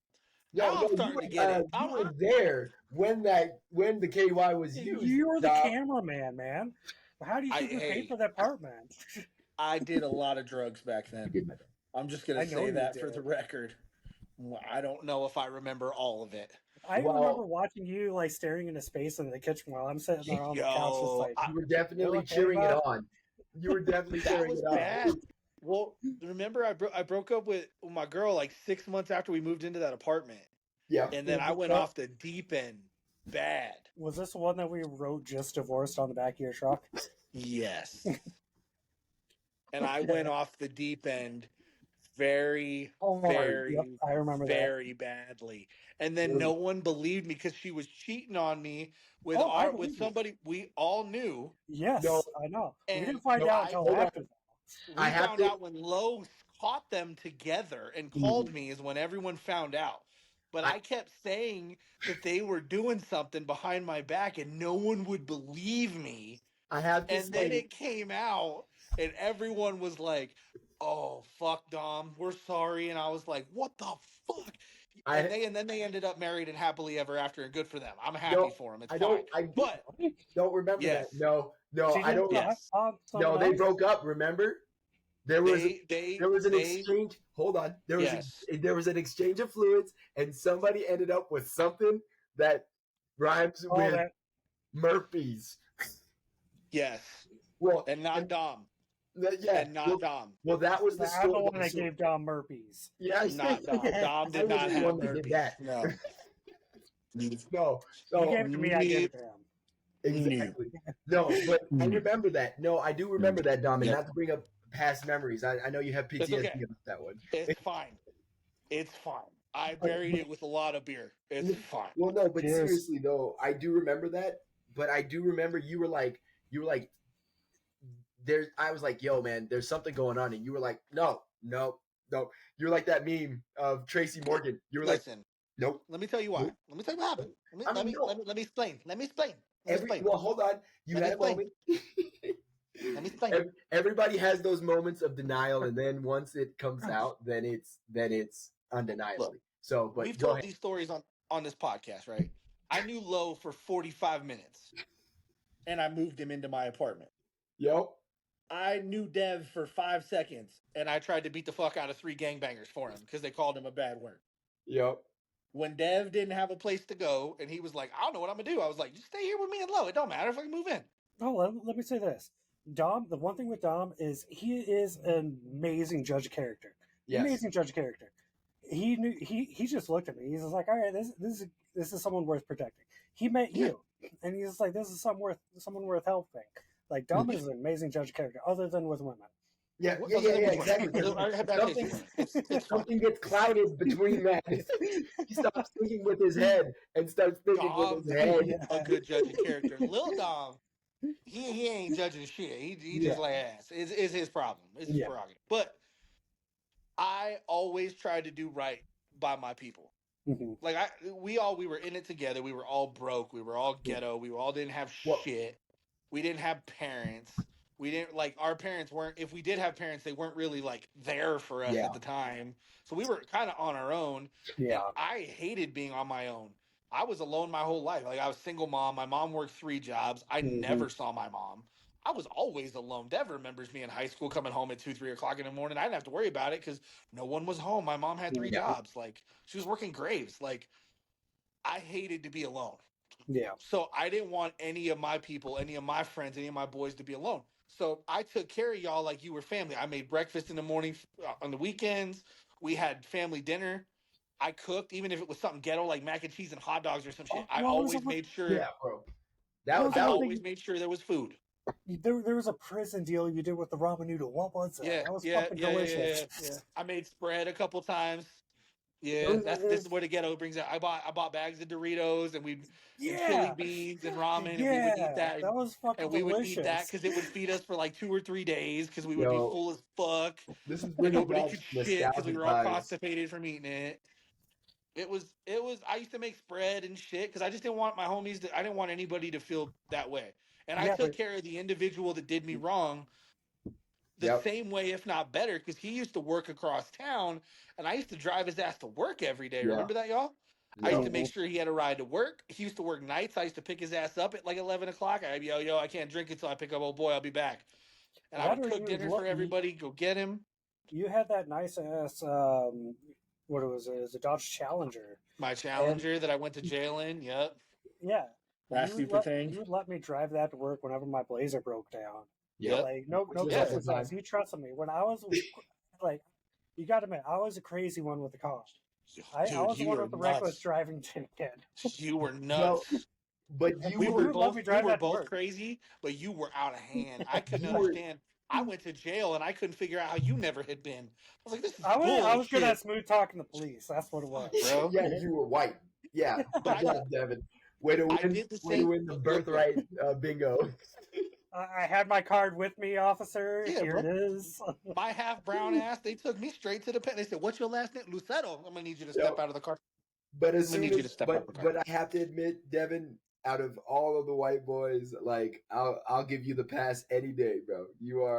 Yo, I'm starting to get it. You were there when the KY was used. You were the cameraman, man. How do you think you paid for that apartment? I did a lot of drugs back then. I'm just gonna say that for the record. I don't know if I remember all of it. I remember watching you like staring into space in the kitchen while I'm sitting there on the couch. Just like you were definitely cheering it on. You were definitely cheering it on. Bad. Well, remember I broke up with my girl like 6 months after we moved into that apartment. Yeah. And then I went off the deep end bad. Was this the one that we wrote "just divorced" on the back of your truck? Yes. And I went off the deep end very I remember very badly. And then no one believed me because she was cheating on me with with somebody we all knew. Yes, I know. And we didn't find out until after. We found out when Lowe caught them together and called me is when everyone found out. But I kept saying that they were doing something behind my back and no one would believe me. Then it came out and everyone was like, "Oh, fuck, Dom, we're sorry." And I was like, "What the fuck?" And then they ended up married and happily ever after, and good for them. I'm happy for them. It's fine. I don't remember that. No, I don't. Yes. No, they broke up. Remember? There was an exchange. Hold on. There was an exchange of fluids, and somebody ended up with something that rhymes with Murphy's. Yes. Well, and not Dom. And not Dom. Well, that was the story. I'm the one that gave Dom Murphy's. Yeah, not Dom. Dom did not have Murphy's. No. No. You gave it to me. I gave it to him. Exactly. No, but I remember that. No, I do remember that, Dom. And not to bring up past memories. I know you have PTSD about that one. It's fine. It's fine. I buried it with a lot of beer. It's fine. Well, no, but seriously though, I do remember that. But I do remember you were like, there. I was like, yo, man, there's something going on, and you were like, no. You're like that meme of Tracy Morgan. You were like, nope. Let me tell you why. Nope. Let me tell you what happened. Let me explain. Well, hold on. You had a moment. Let me explain. Everybody has those moments of denial, and then once it comes out, then it's undeniably. Look, so, but we've told these stories on this podcast, right? I knew Lowe for 45 minutes, and I moved him into my apartment. Yep. I knew Dev for 5 seconds, and I tried to beat the fuck out of 3 gangbangers for him because they called him a bad word. Yep. When Dev didn't have a place to go, and he was like, "I don't know what I'm gonna do," I was like, "Just stay here with me and Lowe. It don't matter if I can move in." Oh, let me say this. Dom, the one thing with Dom is he is an amazing judge of character. Yes. Amazing judge of character. He knew he just looked at me. He's just like, all right, this is someone worth protecting. He met you, and he's like, this is someone worth helping. Like Dom is an amazing judge of character, other than with women. Yeah, exactly. Something gets clouded between that. He stops thinking with his head and starts thinking with his head. A good judge of character. Lil Dom, he ain't judging shit. He just like ass. It's his problem. It's his prerogative. But I always try to do right by my people. Mhm. Like we were in it together. We were all broke. We were all ghetto. We all didn't have Well, shit. We didn't have parents. We didn't like our parents weren't. If we did have parents, they weren't really like there for us yeah, at the time. So we were kind of on our own. And Yeah. I hated being on my own. I was alone my whole life. Like I was single mom. My mom worked 3 jobs. I Mhm. never saw my mom. I was always alone. Dev remembers me in high school coming home at 2, 3 o'clock in the morning. I didn't have to worry about it because no one was home. My mom had 3 Mhm. yeah, jobs. Like she was working graves. Like I hated to be alone. Yeah. So I didn't want any of my people, any of my friends, any of my boys to be alone. So I took care of y'all like you were family. I made breakfast in the morning on the weekends. We had family dinner. I cooked, even if it was something ghetto like mac and cheese and hot dogs or some shit. I What was it? always made sure. yeah, bro. What was I the one always thing? made sure there was food. There was a prison deal you did with the ramen noodle. What was that? Yeah, That was yeah, fucking yeah, yeah, yeah, delicious. yeah. I made spread a couple times. It Yeah, was, it this is was- where the ghetto brings out. I bought bags of Doritos and chili yeah, beans and ramen, and we would eat yeah. that, That was fucking and we would eat that delicious. because it would feed us for like 2 or 3 days because we would be Yo, full as fuck this is and bringing nobody back could shit because we nostalgic were all vibes. constipated from eating it. It was. I used to make spread and shit because I just didn't want my homies to. I didn't want anybody to feel that way, and I Yeah, took care of the individual that did me wrong the Yep, same way, if not better, because he used to work across town and I used to drive his ass to work every day. yeah, Remember that, y'all? I used yep. to make sure he had a ride to work. He used to work nights. I used to pick his ass up at like 11 o'clock. I'd be, yo, I can't drink until I pick up old boy. I'll be back. And I that would or cook dinners for everybody, go get him. you had that nice ass what was it? It was a Dodge Challenger, My and Challenger that I went to jail in. Yep. yeah, That stupid thing. you would let me drive that to work whenever my Blazer broke down. Yep. Yep. Like no Just at Yeah. the questions time. asked. You trusted me when I was like, you got to admit, I was a crazy one with the car. I Dude, was the you one were with the reckless nuts. driving ticket. You were Yo, nuts. but And you We you were were would let both me we drive were that to both work. crazy, but you were out of hand. I couldn't you were understand. I went to jail and I couldn't figure out how you never had been. I was like, this is I was good at bullshit. smooth talking to police. That's what it was. Fuck, bro. yeah, you were white. Yeah, But good job, Devin. I did the Way to same. win the Look, look. birthright bingo. I had my card with me, officer. Yeah, Here bro. it is. My half brown ass. They took me straight to the pen. They said, "What's your last name?" Lucero. I'm gonna need you to step Yep. out of the car. But as I'm gonna soon need you to as, step out of the car. but I have to admit, Devin, out of all of the white boys, like I'll give you the pass any day, bro.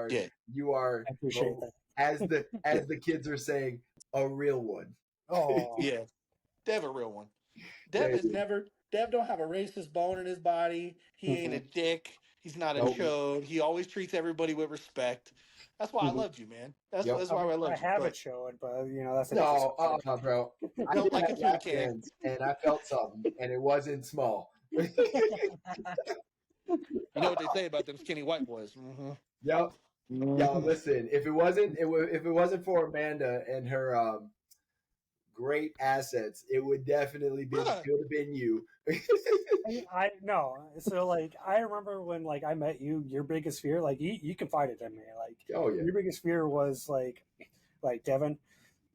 Yeah. You are I appreciate that. as the kids are saying, a real one. Oh, Yeah. Dev a real one. Yeah, Dev is never. Dev don't have a racist bone in his body. He ain't a dick. He's not a nope. chode. He always treats everybody with respect. That's why I loved you, man. Yep. That's I why mean, I I loved you. have it But showing, but that's a No, different subject. bro. I no, did like have it through the lap can. bands, and I felt something, and it wasn't small. You know what they say about them skinny white boys. Mm-hmm. Yep. Yo, listen. If it wasn't for Amanda and her great assets, it would definitely been Bruh. it would have been you. I no. So like I remember when like I met you, your biggest fear, like you confided in me. Like Oh yeah. your biggest fear was like Devin,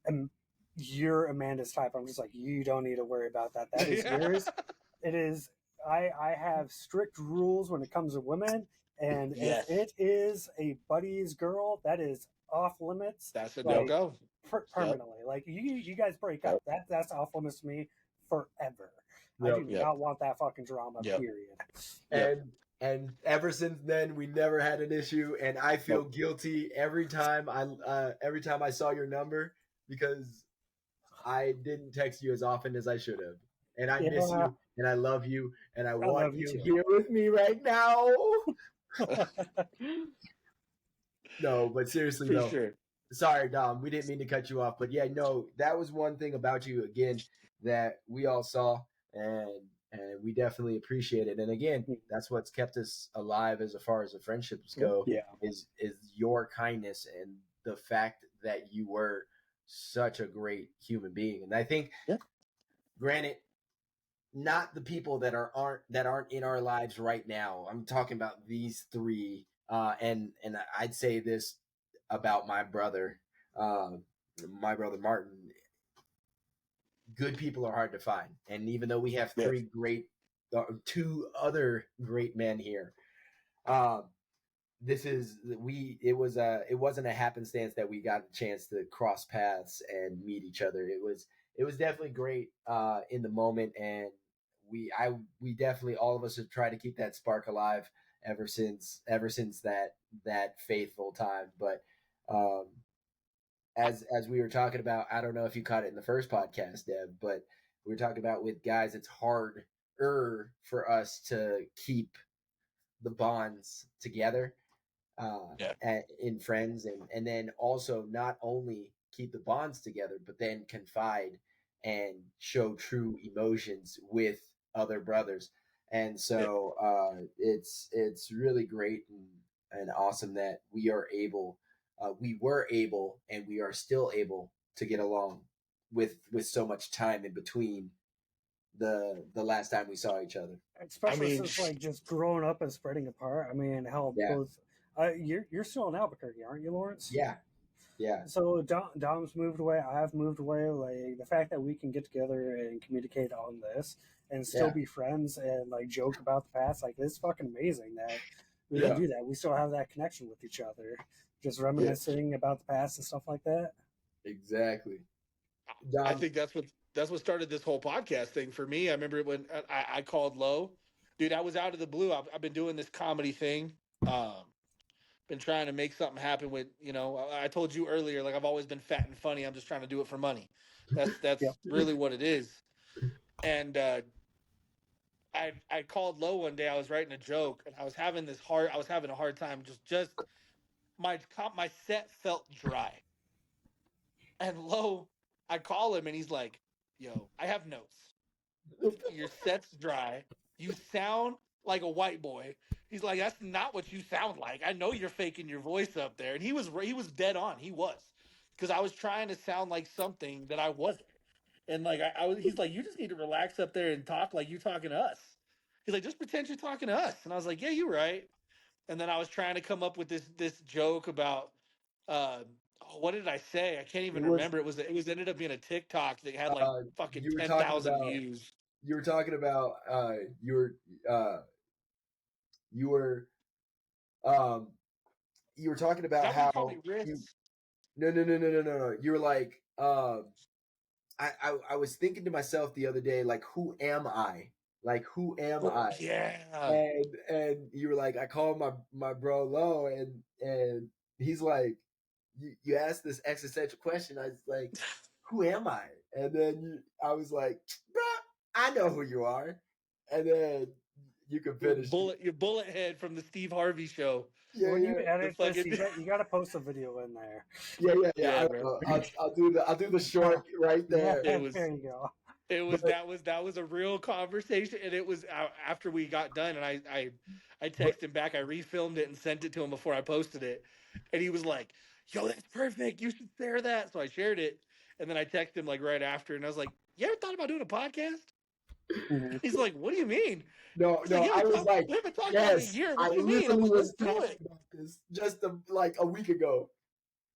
and you're Amanda's type. I'm just like, you don't need to worry about that. That is yours. It is I have strict rules when it comes to women, and Yes. if it is a buddy's girl, that is off limits. That's a like, no-go. Permanently. Like you guys break up. That's off limits to me forever. I Yep. do not want that fucking drama, Yep. period. And ever since then, we never had an issue. And I feel guilty every time I saw your number because I didn't text you as often as I should have. And I miss Yeah. you, and I love you, and I want love you you too. here with me right now. No, but seriously For though, sure. sorry, Dom, we didn't mean to cut you off, but yeah, no, that was one thing about you again that we all saw, and we definitely appreciate it. And again, that's what's kept us alive as far as the friendships go. Yeah. Is your kindness and the fact that you were such a great human being. And I think, granted, not the people that aren't in our lives right now. I'm talking about these three, and I'd say this about my brother Martin. Good people are hard to find, and even though we have two other great men here, it wasn't a happenstance that we got a chance to cross paths and meet each other. it was definitely great in the moment, and we definitely, all of us have tried to keep that spark alive ever since that faithful time. But um, as we were talking about, I don't know if you caught it in the first podcast, Deb, but we were talking about with guys, it's harder for us to keep the bonds together Yeah. in friends, and then also not only keep the bonds together, but then confide and show true emotions with other brothers. And so it's really great and awesome that we were able, and we are still able to get along with so much time in between the last time we saw each other. Especially mean, since like just growing up and spreading apart. I mean, hell, Yeah. both. You're still in Albuquerque, aren't you, Lawrence? Yeah. So Dom's moved away. I've moved away. Like the fact that we can get together and communicate on this and still Yeah. be friends and like joke about the past, like it's fucking amazing that we Yeah. can do that. We still have that connection with each other, just reminiscing about the past and stuff like that. Exactly. I think that's what started this whole podcast thing for me. I remember when I called Low, dude. I was out of the blue. I've been doing this comedy thing. Been trying to make something happen with, I told you earlier, like I've always been fat and funny. I'm just trying to do it for money. That's Yep. really what it is. And I called Low one day. I was writing a joke, and I was having a hard time. Just my set felt dry. And Low, I call him, and he's like, "Yo, I have notes. Your set's dry. You sound like a white boy." He's like, "That's not what you sound like. I know you're faking your voice up there." And he was dead on. He was, because I was trying to sound like something that I wasn't. And like I was, he's like, "You just need to relax up there and talk like you're talking to us." He's like, "Just pretend you're talking to us." And I was like, "Yeah, you're right." And then I was trying to come up with this joke about uh, what did I say? I can't It even was remember. It ended up being a TikTok that had like fucking you were ten talking thousand about views. you were talking about uh you were um you were talking Is about that what you call me, how you Ritz? no. You were like I was thinking to myself the other day, like, who am I? Like, who am Oh I? yeah. And you were like, I called my bro Low, and he's like, you asked this existential question. I was like, who am I? And then I was like, bro, I know who you are. And then you can finish. Your bullet head from the Steve Harvey show. Yeah, When yeah, you The edit this, fucking you got to post a video in there. yeah. yeah, bro. I'll do the short right there. It was There you go. But that was a real conversation, and it was after we got done, and I but texted him back. I refilmed it and sent it to him before I posted it, and he was like, "Yo, that's perfect. You should share that." So I shared it, and then I texted him like right after, and I was like, "You ever thought about doing a podcast?" Mhm. He's like, "What do you mean?" no, He's like, no, I was like, We haven't talked about it in a yes, year. I What do you mean?" I'm literally like, "Let's was do talking it." about this just like a week ago.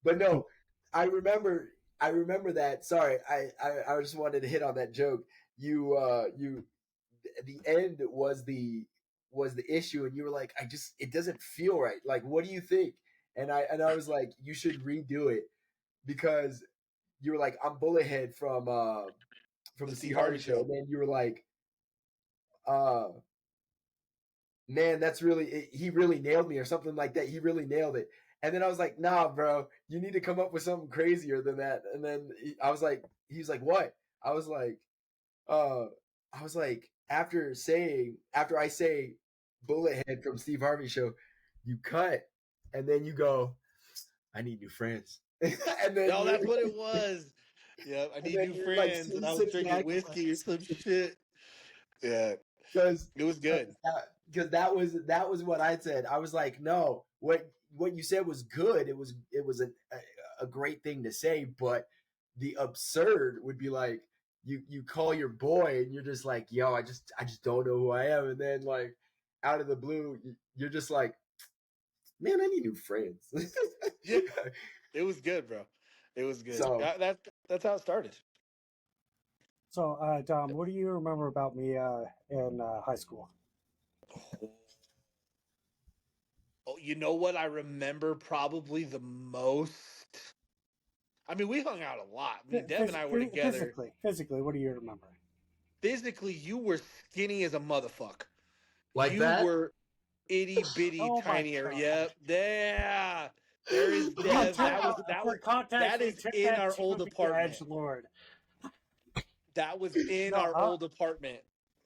But no, I remember that. Sorry, I just wanted to hit on that joke. You the end was the issue, and you were like, it doesn't feel right. Like, what do you think? And I was like, you should redo it, because you were like, I'm Bullethead from The the Steve Steve Harvey Harvey show, show. and then you were like, uh man, that's really, he really nailed me, or something like that. He really nailed it. And then I was like, nah, bro, you need to come up with something crazier than that. And then I was like, he was like, what? I was like, uh, after I say Bullethead from Steve Harvey show, you cut, and then you go, I need new friends. and then No, that's you, what it was. Yeah, I and need then new you're like friends, and I was drinking Cincinnati, whiskey or some shit. Yeah, because it was good. that was what I said. I was like, no, what you said was good. It was a great thing to say, but the absurd would be like, you call your boy and you're just like, yo, I just don't know who I am, and then like out of the blue, you're just like, man, I need new friends. Yeah, it was good, bro. It was good. So That's how it started. So, Dom, what do you remember about me in high school? Oh, you know what I remember probably the most? I mean, we hung out a lot. Me and Dev and I were together. Physically, what do you remember? Physically, you were skinny as a motherfucker. Like you that? were itty bitty Oh my tinier. God. Yep. There is Dev. That is in our old apartment. Lord. That was in No, our old apartment.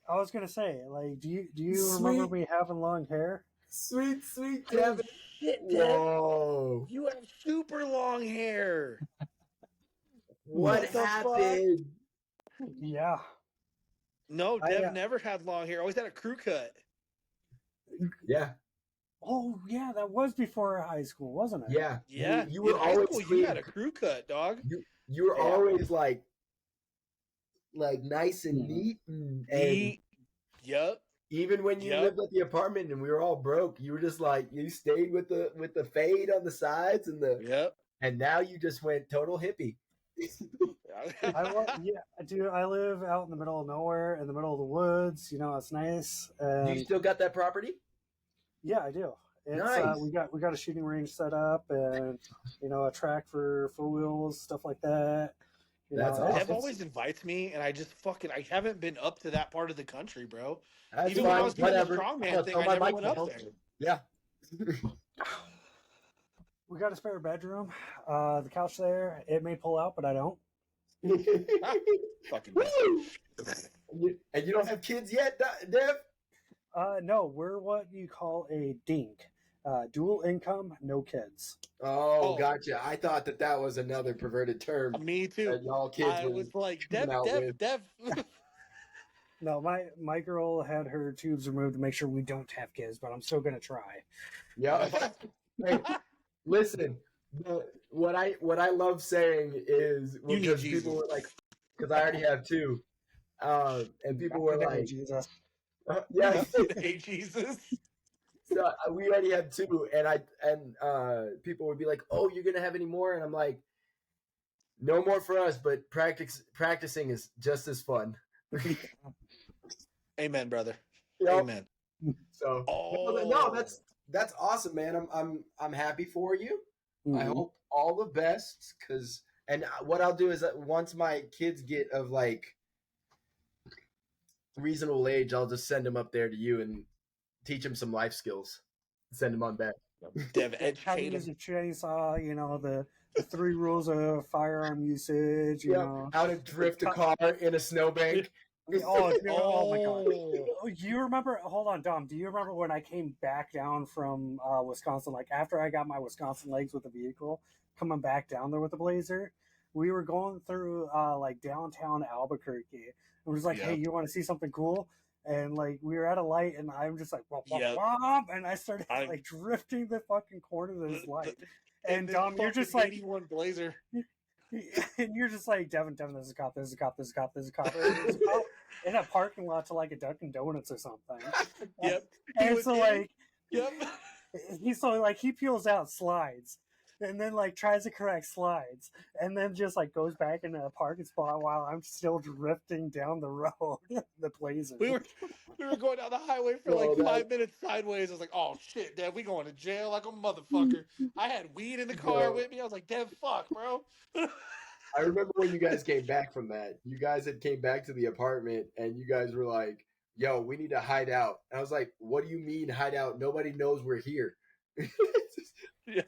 I was gonna say, like, do you remember Sweet. me having long hair? Sweet Oh, Devin. shit, Dev. Whoa. You have super long hair. What the happened? Yeah. No, I, Dev never had long hair. Always had a crew cut. Yeah. Oh yeah, that was before high school, wasn't it? Yeah. Yeah. You were in high always school, clean. you had a crew cut, dog. You were Yeah. always like nice and Mhm. neat and Yep. even when you Yep. lived at the apartment and we were all broke, you were just like you stayed with the fade on the sides and Yep. and now you just went total hippie. Dude, I live out in the middle of nowhere, in the middle of the woods. You know, it's nice. Do And you still got that property? yeah, I do. It's Nice. we got a shooting range set up, and a track for 4-wheels, stuff like that. That's it's- awesome. Dev always invites me, and I just I haven't been up to that part of the country, bro. That's Even when I fine. was doing the Whatever. strongman I'll thing, throw I my never went up microphone. there. Yeah. We got a spare bedroom. The couch there, it may pull out, but I don't. Fucking Woo! And you don't have kids yet, Dev? No, we're what you call a dink. Dual income, no kids. Oh, Oh. gotcha. I thought that was another perverted term. Me too. That y'all kids I were was like, coming out with. Dev. No, my girl had her tubes removed to make sure we don't have kids, but I'm still gonna try. Yeah. Hey, listen. What I love saying is You need because Jesus. people were like, because I already have two, and people were like, Jesus. yeah. Hey, Jesus. So we already have two, and people would be like, "Oh, you're gonna have any more?" And I'm like, "No more for us, but practicing is just as fun." Amen, brother. Yep. Amen. So Oh. no, that's awesome, man. I'm happy for you. I Mhm. hope all the best, and what I'll do is that once my kids get of like reasonable age, I'll just send them up there to you and teach them some life skills. Send them on back. Dev, How to educate use him. a chainsaw, the 3 rules of firearm usage, How to drift a car in a snowbank. Oh my god. Oh, you remember, hold on, Dom, do you remember when I came back down from Wisconsin, like after I got my Wisconsin legs with the vehicle, coming back down there with the Blazer? We were going through like downtown Albuquerque. It was like, Yeah. hey, you want to see something cool? And like we were at a light, and I'm just like, womp, womp, Yeah. womp, and I started I'm- like drifting the fucking corner of this light. And And this Dom, you're just fucking like, 81 Blazer. and you're just like, Devin, there's a cop, there's a cop, there's a cop, there's a cop. There's a cop in a parking lot to like a Dunkin' Donuts or something. Yep. He And was so in. like Yep. he peels out slides and then like tries to correct slides and then just like goes back into a parking spot while I'm still drifting down the road. The Blazer. We were going down the highway for Well, like that- 5 minutes sideways. I was like, oh shit, Dev, we going to jail like a motherfucker. I had weed in the car Bro. with me. I was like, Dev, fuck, bro. I remember when you guys came back from that. You guys had came back to the apartment, and you guys were like, "Yo, we need to hide out." And I was like, "What do you mean hide out? Nobody knows we're here." Yeah,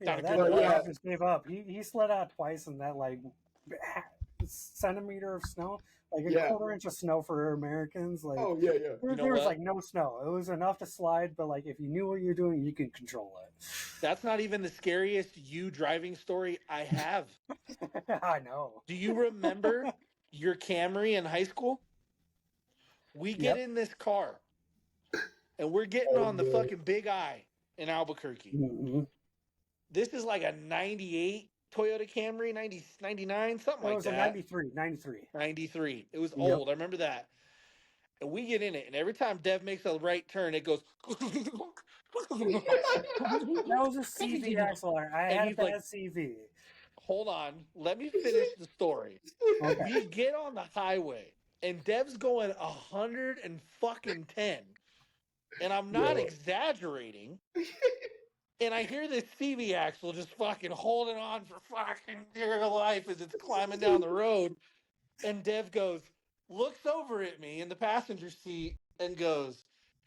Gotta that keep it guy up. just gave up. He slid out twice in that like centimeter of snow, like a Yeah. quarter inch of snow for Americans. Like Oh yeah. there, You know there was what? like no snow. It was enough to slide, but like if you knew what you're doing, you could control it. That's not even the scariest you driving story I have. I know. Do you remember your Camry in high school? We get in this car, and we're getting Oh, on the boy. fucking Big I in Albuquerque. Mm-hmm. This is like a 98 Toyota Camry, 90, 99, something It like was that. a 93. 93. It was Yep. old. I remember that. And we get in it, and every time Dev makes a right turn, it goes. That was a CV accelerator. I And had a he's bad like- CV. Hold on, let me finish the story. Okay. We get on the highway, and Dev's going 110, and I'm not Yo. exaggerating. And I hear this CV axle just fucking holding on for fucking dear life as it's climbing down the road. And Dev looks over at me in the passenger seat and goes,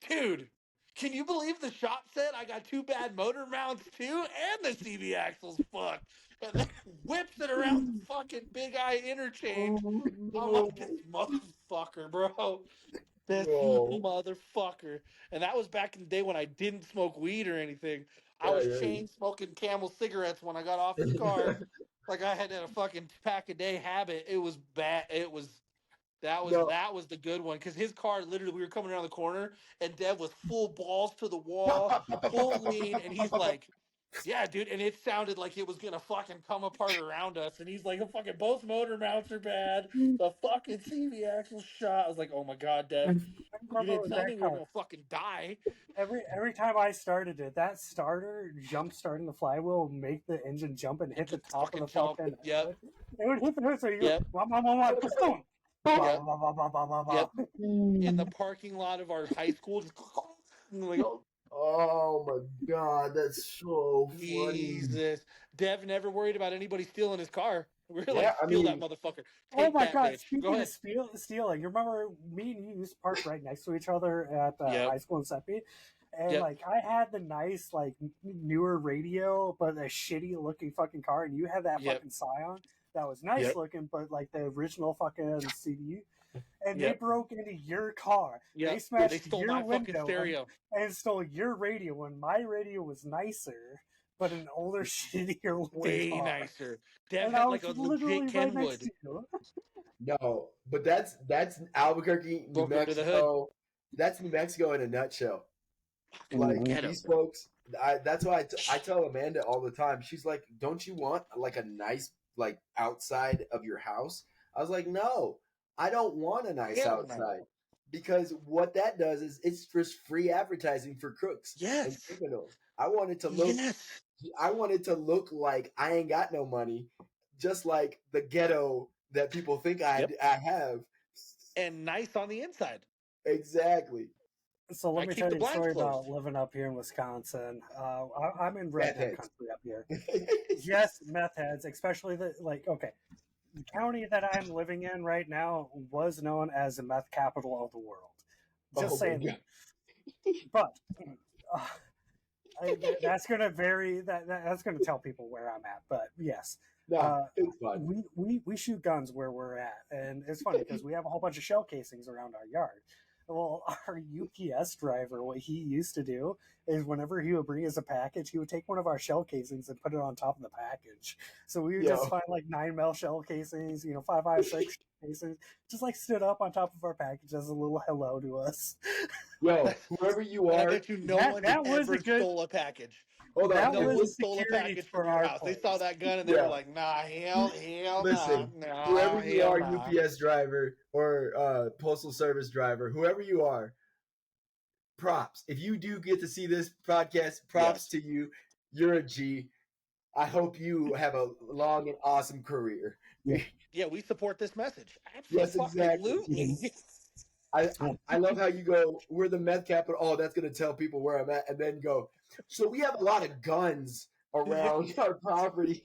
dude, can you believe the shop said I got 2 bad motor mounts too? And the CV axle's fucked. And then whips it around the fucking Big Eye interchange. I'm like, this motherfucker, bro. This Bro. motherfucker. And that was back in the day when I didn't smoke weed or anything. I was Yeah, chain smoking Camel cigarettes when I got off his car. Like I had a fucking pack a day habit. It was bad. No. That was the good one because his car literally we were coming around the corner and Dev was full balls to the wall, full lean, and he's like, yeah, dude, and it sounded like it was gonna fucking come apart around us. And he's like, fucking both motor mounts are bad. The fucking CV axle shot. I was like, oh my god, Dev, you didn't tell me we were gonna fucking die. Every time I started it, that starter jump starting the flywheel would make the engine jump and hit the top of the fucking. Yep. It would hit the hood, so you Yep. go, boom. Yep. Blah, blah, blah, blah, blah, blah. Yep. In the parking lot of our high school, just like, Oh my god, that's so funny. Jesus. Dev never worried about anybody stealing his car. We were Yeah, like, I steal mean- that motherfucker. Oh Take my that god! bitch. Speaking Go of ahead. stealing, you remember me and you used to park right next to each other at Yep. high school in Seppi, and Yep. like I had the nice like newer radio, but a shitty looking fucking car, and you had that Yep. fucking Scion that was nice Yep. looking, but like the original fucking CD. And they Yep. broke into your car. Yep. They smashed They stole your my fucking window stereo. and stole your radio. When my radio was nicer, but an older, shittier looking Way car. nicer. Dev And I had was like a literally legit right next Kenwood. to you. No, but that's Albuquerque, New Broke under the Mexico. That's New Mexico in a nutshell. Like Ghetto. these folks, that's why I tell Amanda all the time. She's like, "Don't you want like a nice like outside of your house?" I was like, "No, I don't want a nice Hell no. outside." Because what that does is it's just free advertising for crooks and Yes. criminals. I want it to look Yes. I want it to look like I ain't got no money, just like the ghetto that people think I have. And nice on the inside. Exactly. So let I me keep tell the you a story blinds about closed. living up here in Wisconsin. I'm in redneck heads. country up here. Yes, meth heads, especially the the county that I'm living in right now was known as the meth capital of the world. Just Oh my saying. God. But that's going to vary. That's going to tell people where I'm at. But yes, No, it's fun. we shoot guns where we're at, and it's funny because we have a whole bunch of shell casings around our yard. Well, our UPS driver, what he used to do is whenever he would bring us a package, he would take one of our shell casings and put it on top of the package. So we would Yo. just find like 9mm shell casings, 5.56 casings, just like stood up on top of our package as a little hello to us. Yo, whoever you I are, bet you no that- one that was ever a good- stole a package. hold that on. No was one the stole a security package for from your our house. They place. saw that gun and they Yeah. were like, nah, hell Listen, nah. Whoever you hell are, nah. UPS driver or postal service driver, whoever you are, props. If you do get to see this podcast, props to you. You're a G. I hope you have a long and awesome career. Yeah, we support this message. Yes, exactly. Absolutely. I love how you go, we're the meth capital. Oh, that's going to tell people where I'm at. And then go, so we have a lot of guns around our property.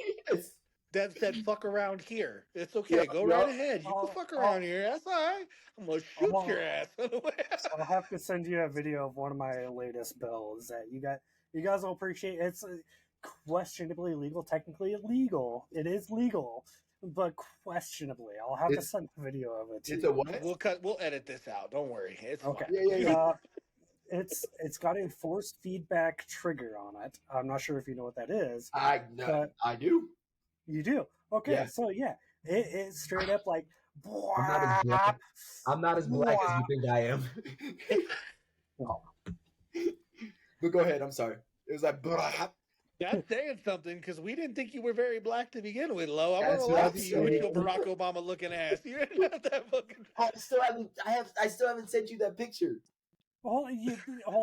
Dev said, fuck around here. It's okay. Yeah, Go yeah. right ahead. You can fuck around here. That's all right. I'm going to shoot your ass. I'll have to send you a video of one of my latest bills that you guys will appreciate. It's questionably legal, technically illegal. It is legal, but questionably. I'll have to send a video of it. It's a what? We'll edit this out. Don't worry. It's Okay. fine. Yeah. It's got a force feedback trigger on it. I'm not sure if you know what that is. I do. You do. Okay, Yeah. so it's straight up like. I'm not as black as you think I am. But go ahead. I'm sorry. It was like, That's saying something because we didn't think you were very black to begin with, Lo. I'm That's gonna what lie I'm to you with your saying. Barack Obama looking ass. You ain't not that fucking. I still haven't sent you that picture. Hold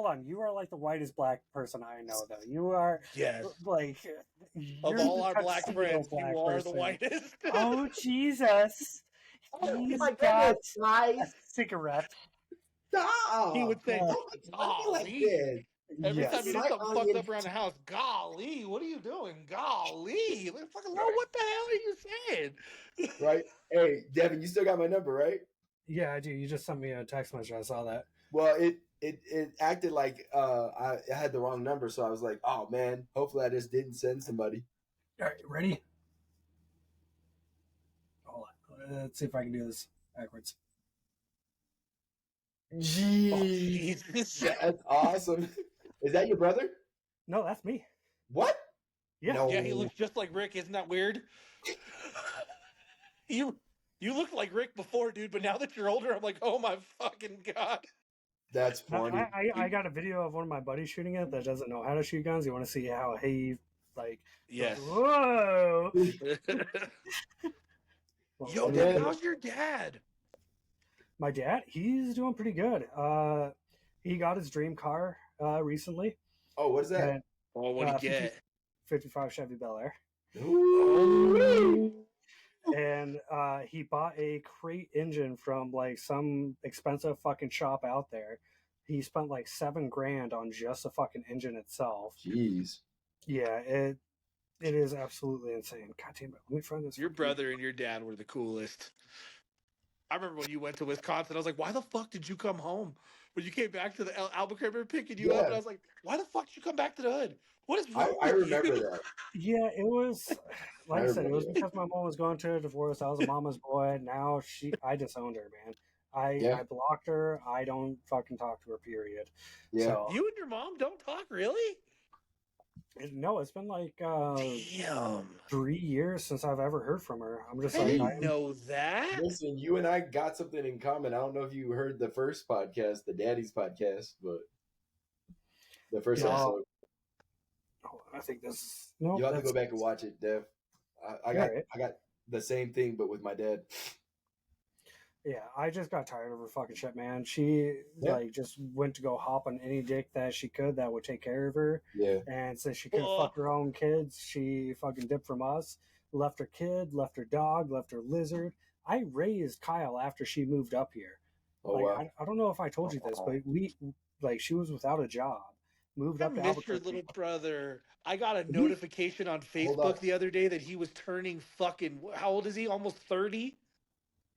on. You are like the whitest black person I know, though. You are Yes. like Of you're all the our black tuxedo friends, black you are person. the whitest. Oh Jesus! Oh He's my got goodness, guys. a cigarette. Stop. He would think, Don't be like "Golly." this. Every Yes. time you do My something fucked onion- up around the house, golly, what are you doing? Golly, like, fucking Lo, what the hell are you saying? Right? Hey, Devin, you still got my number, right? Yeah, I do. You just sent me a text message. I saw that. Well, it acted like I had the wrong number, so I was like, oh man, hopefully I just didn't send somebody. All right, ready? Hold on. Let's see if I can do this backwards. Jeez, Jesus. that's awesome. Is that your brother? No, that's me. What? Yeah. No. Yeah, he looks just like Rick. Isn't that weird? You looked like Rick before, dude, but now that you're older, I'm like, oh my fucking god. That's funny. I got a video of one of my buddies shooting it that doesn't know how to shoot guns. You want to see how he like? Yes. Whoa. Yo, Yeah. man, how's your dad? My dad, he's doing pretty good. He got his dream car recently. Oh, what is that? And, Oh, what'd he get? 55 Chevy Bel Air. Ooh. And he bought a crate engine from like some expensive fucking shop out there. He spent like $7,000 on just the fucking engine itself. Jeez. Yeah, it is absolutely insane. God damn it! Let me find this. Your fucking- brother and your dad were the coolest. I remember when you went to Wisconsin, I was like, why the fuck did you come home? When you came back to the Albuquerque, we were picking you up, Yeah. and I was like, why the fuck did you come back to the hood? What is wrong I with remember you? that. Yeah, it was like I said, it was remember. because my mom was going to a divorce. I was a mama's boy. Now I disowned her, man. I blocked her. I don't fucking talk to her. Period. Yeah. So, You and your mom don't talk, really? no, it's been like Damn. 3 years since I've ever heard from her. I'm just I like, didn't know that. Listen, you and I got something in common. I don't know if you heard the first podcast, the Daddy's podcast, but the first Yeah. episode. I think this. No, You'll have to go back and watch it, Dev. I got Alright. I got the same thing, but with my dad. Yeah, I just got tired of her fucking shit, man. She Yeah. like just went to go hop on any dick that she could that would take care of her. Yeah. And since she couldn't Ugh. fuck her own kids, she fucking dipped from us. Left her kid, left her dog, left her lizard. I raised Kyle after she moved up here. Oh Like, wow. I don't know if I told you this, but she was without a job, moved I up to miss your Albuquerque. little brother. I got a He- notification on Hold Facebook on. the other day that he was turning fucking. How old is he? Almost 30?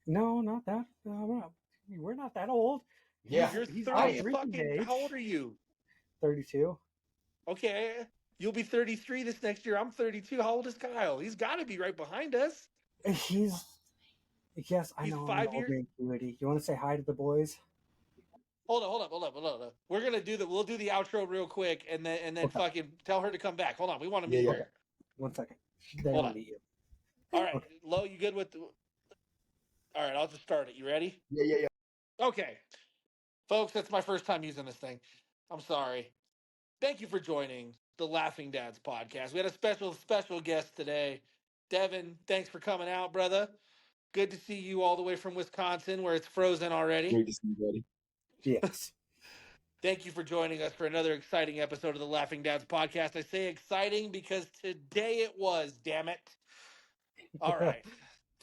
No, not that. We're not that old. Yeah. You're He's 30 our fucking. drinking age. How old are you? 32. Okay. You'll be 33 this next year. I'm 32. How old is Kyle? He's got to be right behind us. Yes, I He's know. 5 I'm years? older than you. You want to say hi to the boys? Hold on. We're gonna do the. We'll do the outro real quick, and then Okay. fucking tell her to come back. Hold on. We want to Yeah, meet yeah. her. 1 second. They Hold don't on. meet you. All right, Okay. Lo, you good with? All right, I'll just start it. You ready? Yeah. Okay. Folks, that's my first time using this thing. I'm sorry. Thank you for joining the Laughing Dads podcast. We had a special guest today. Devin, thanks for coming out, brother. Good to see you all the way from Wisconsin where it's frozen already. Great to see you, buddy. Yes. Thank you for joining us for another exciting episode of the Laughing Dads podcast. I say exciting because today it was, damn it. All right.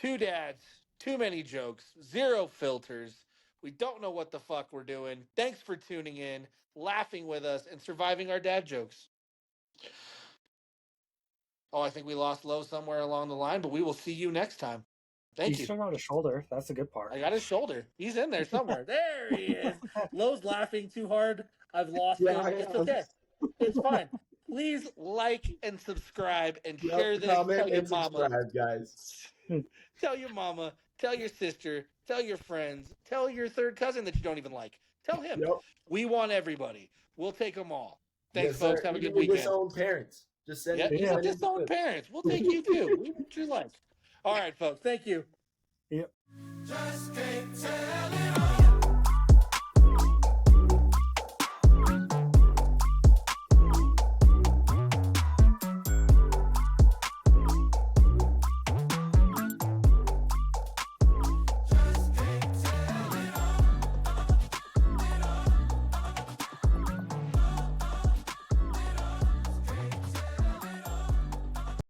2 dads, too many jokes, 0 filters. We don't know what the fuck we're doing. Thanks for tuning in, laughing with us, and surviving our dad jokes. Oh, I think we lost Lo somewhere along the line, but we will see you next time. Thank He you. still got a shoulder. That's the good part. I got his shoulder. He's in there somewhere. There he is. Lo's laughing too hard. I've lost Yeah, him. I It's am. okay. It's fine. Please like and subscribe and Yep, share this. comment Tell your and mama. subscribe, guys. Tell your mama. Tell your sister. Tell your friends. Tell your third cousin that you don't even like. Tell him. Yep. We want everybody. We'll take them all. Thanks, Yes, folks. sir. Have a Even good weekend. disowned parents. Just send Yeah, it. Yeah. send it just to own them. parents. We'll take you too. We want you like. All right, folks. Thank you. Yep. Just can't tell it.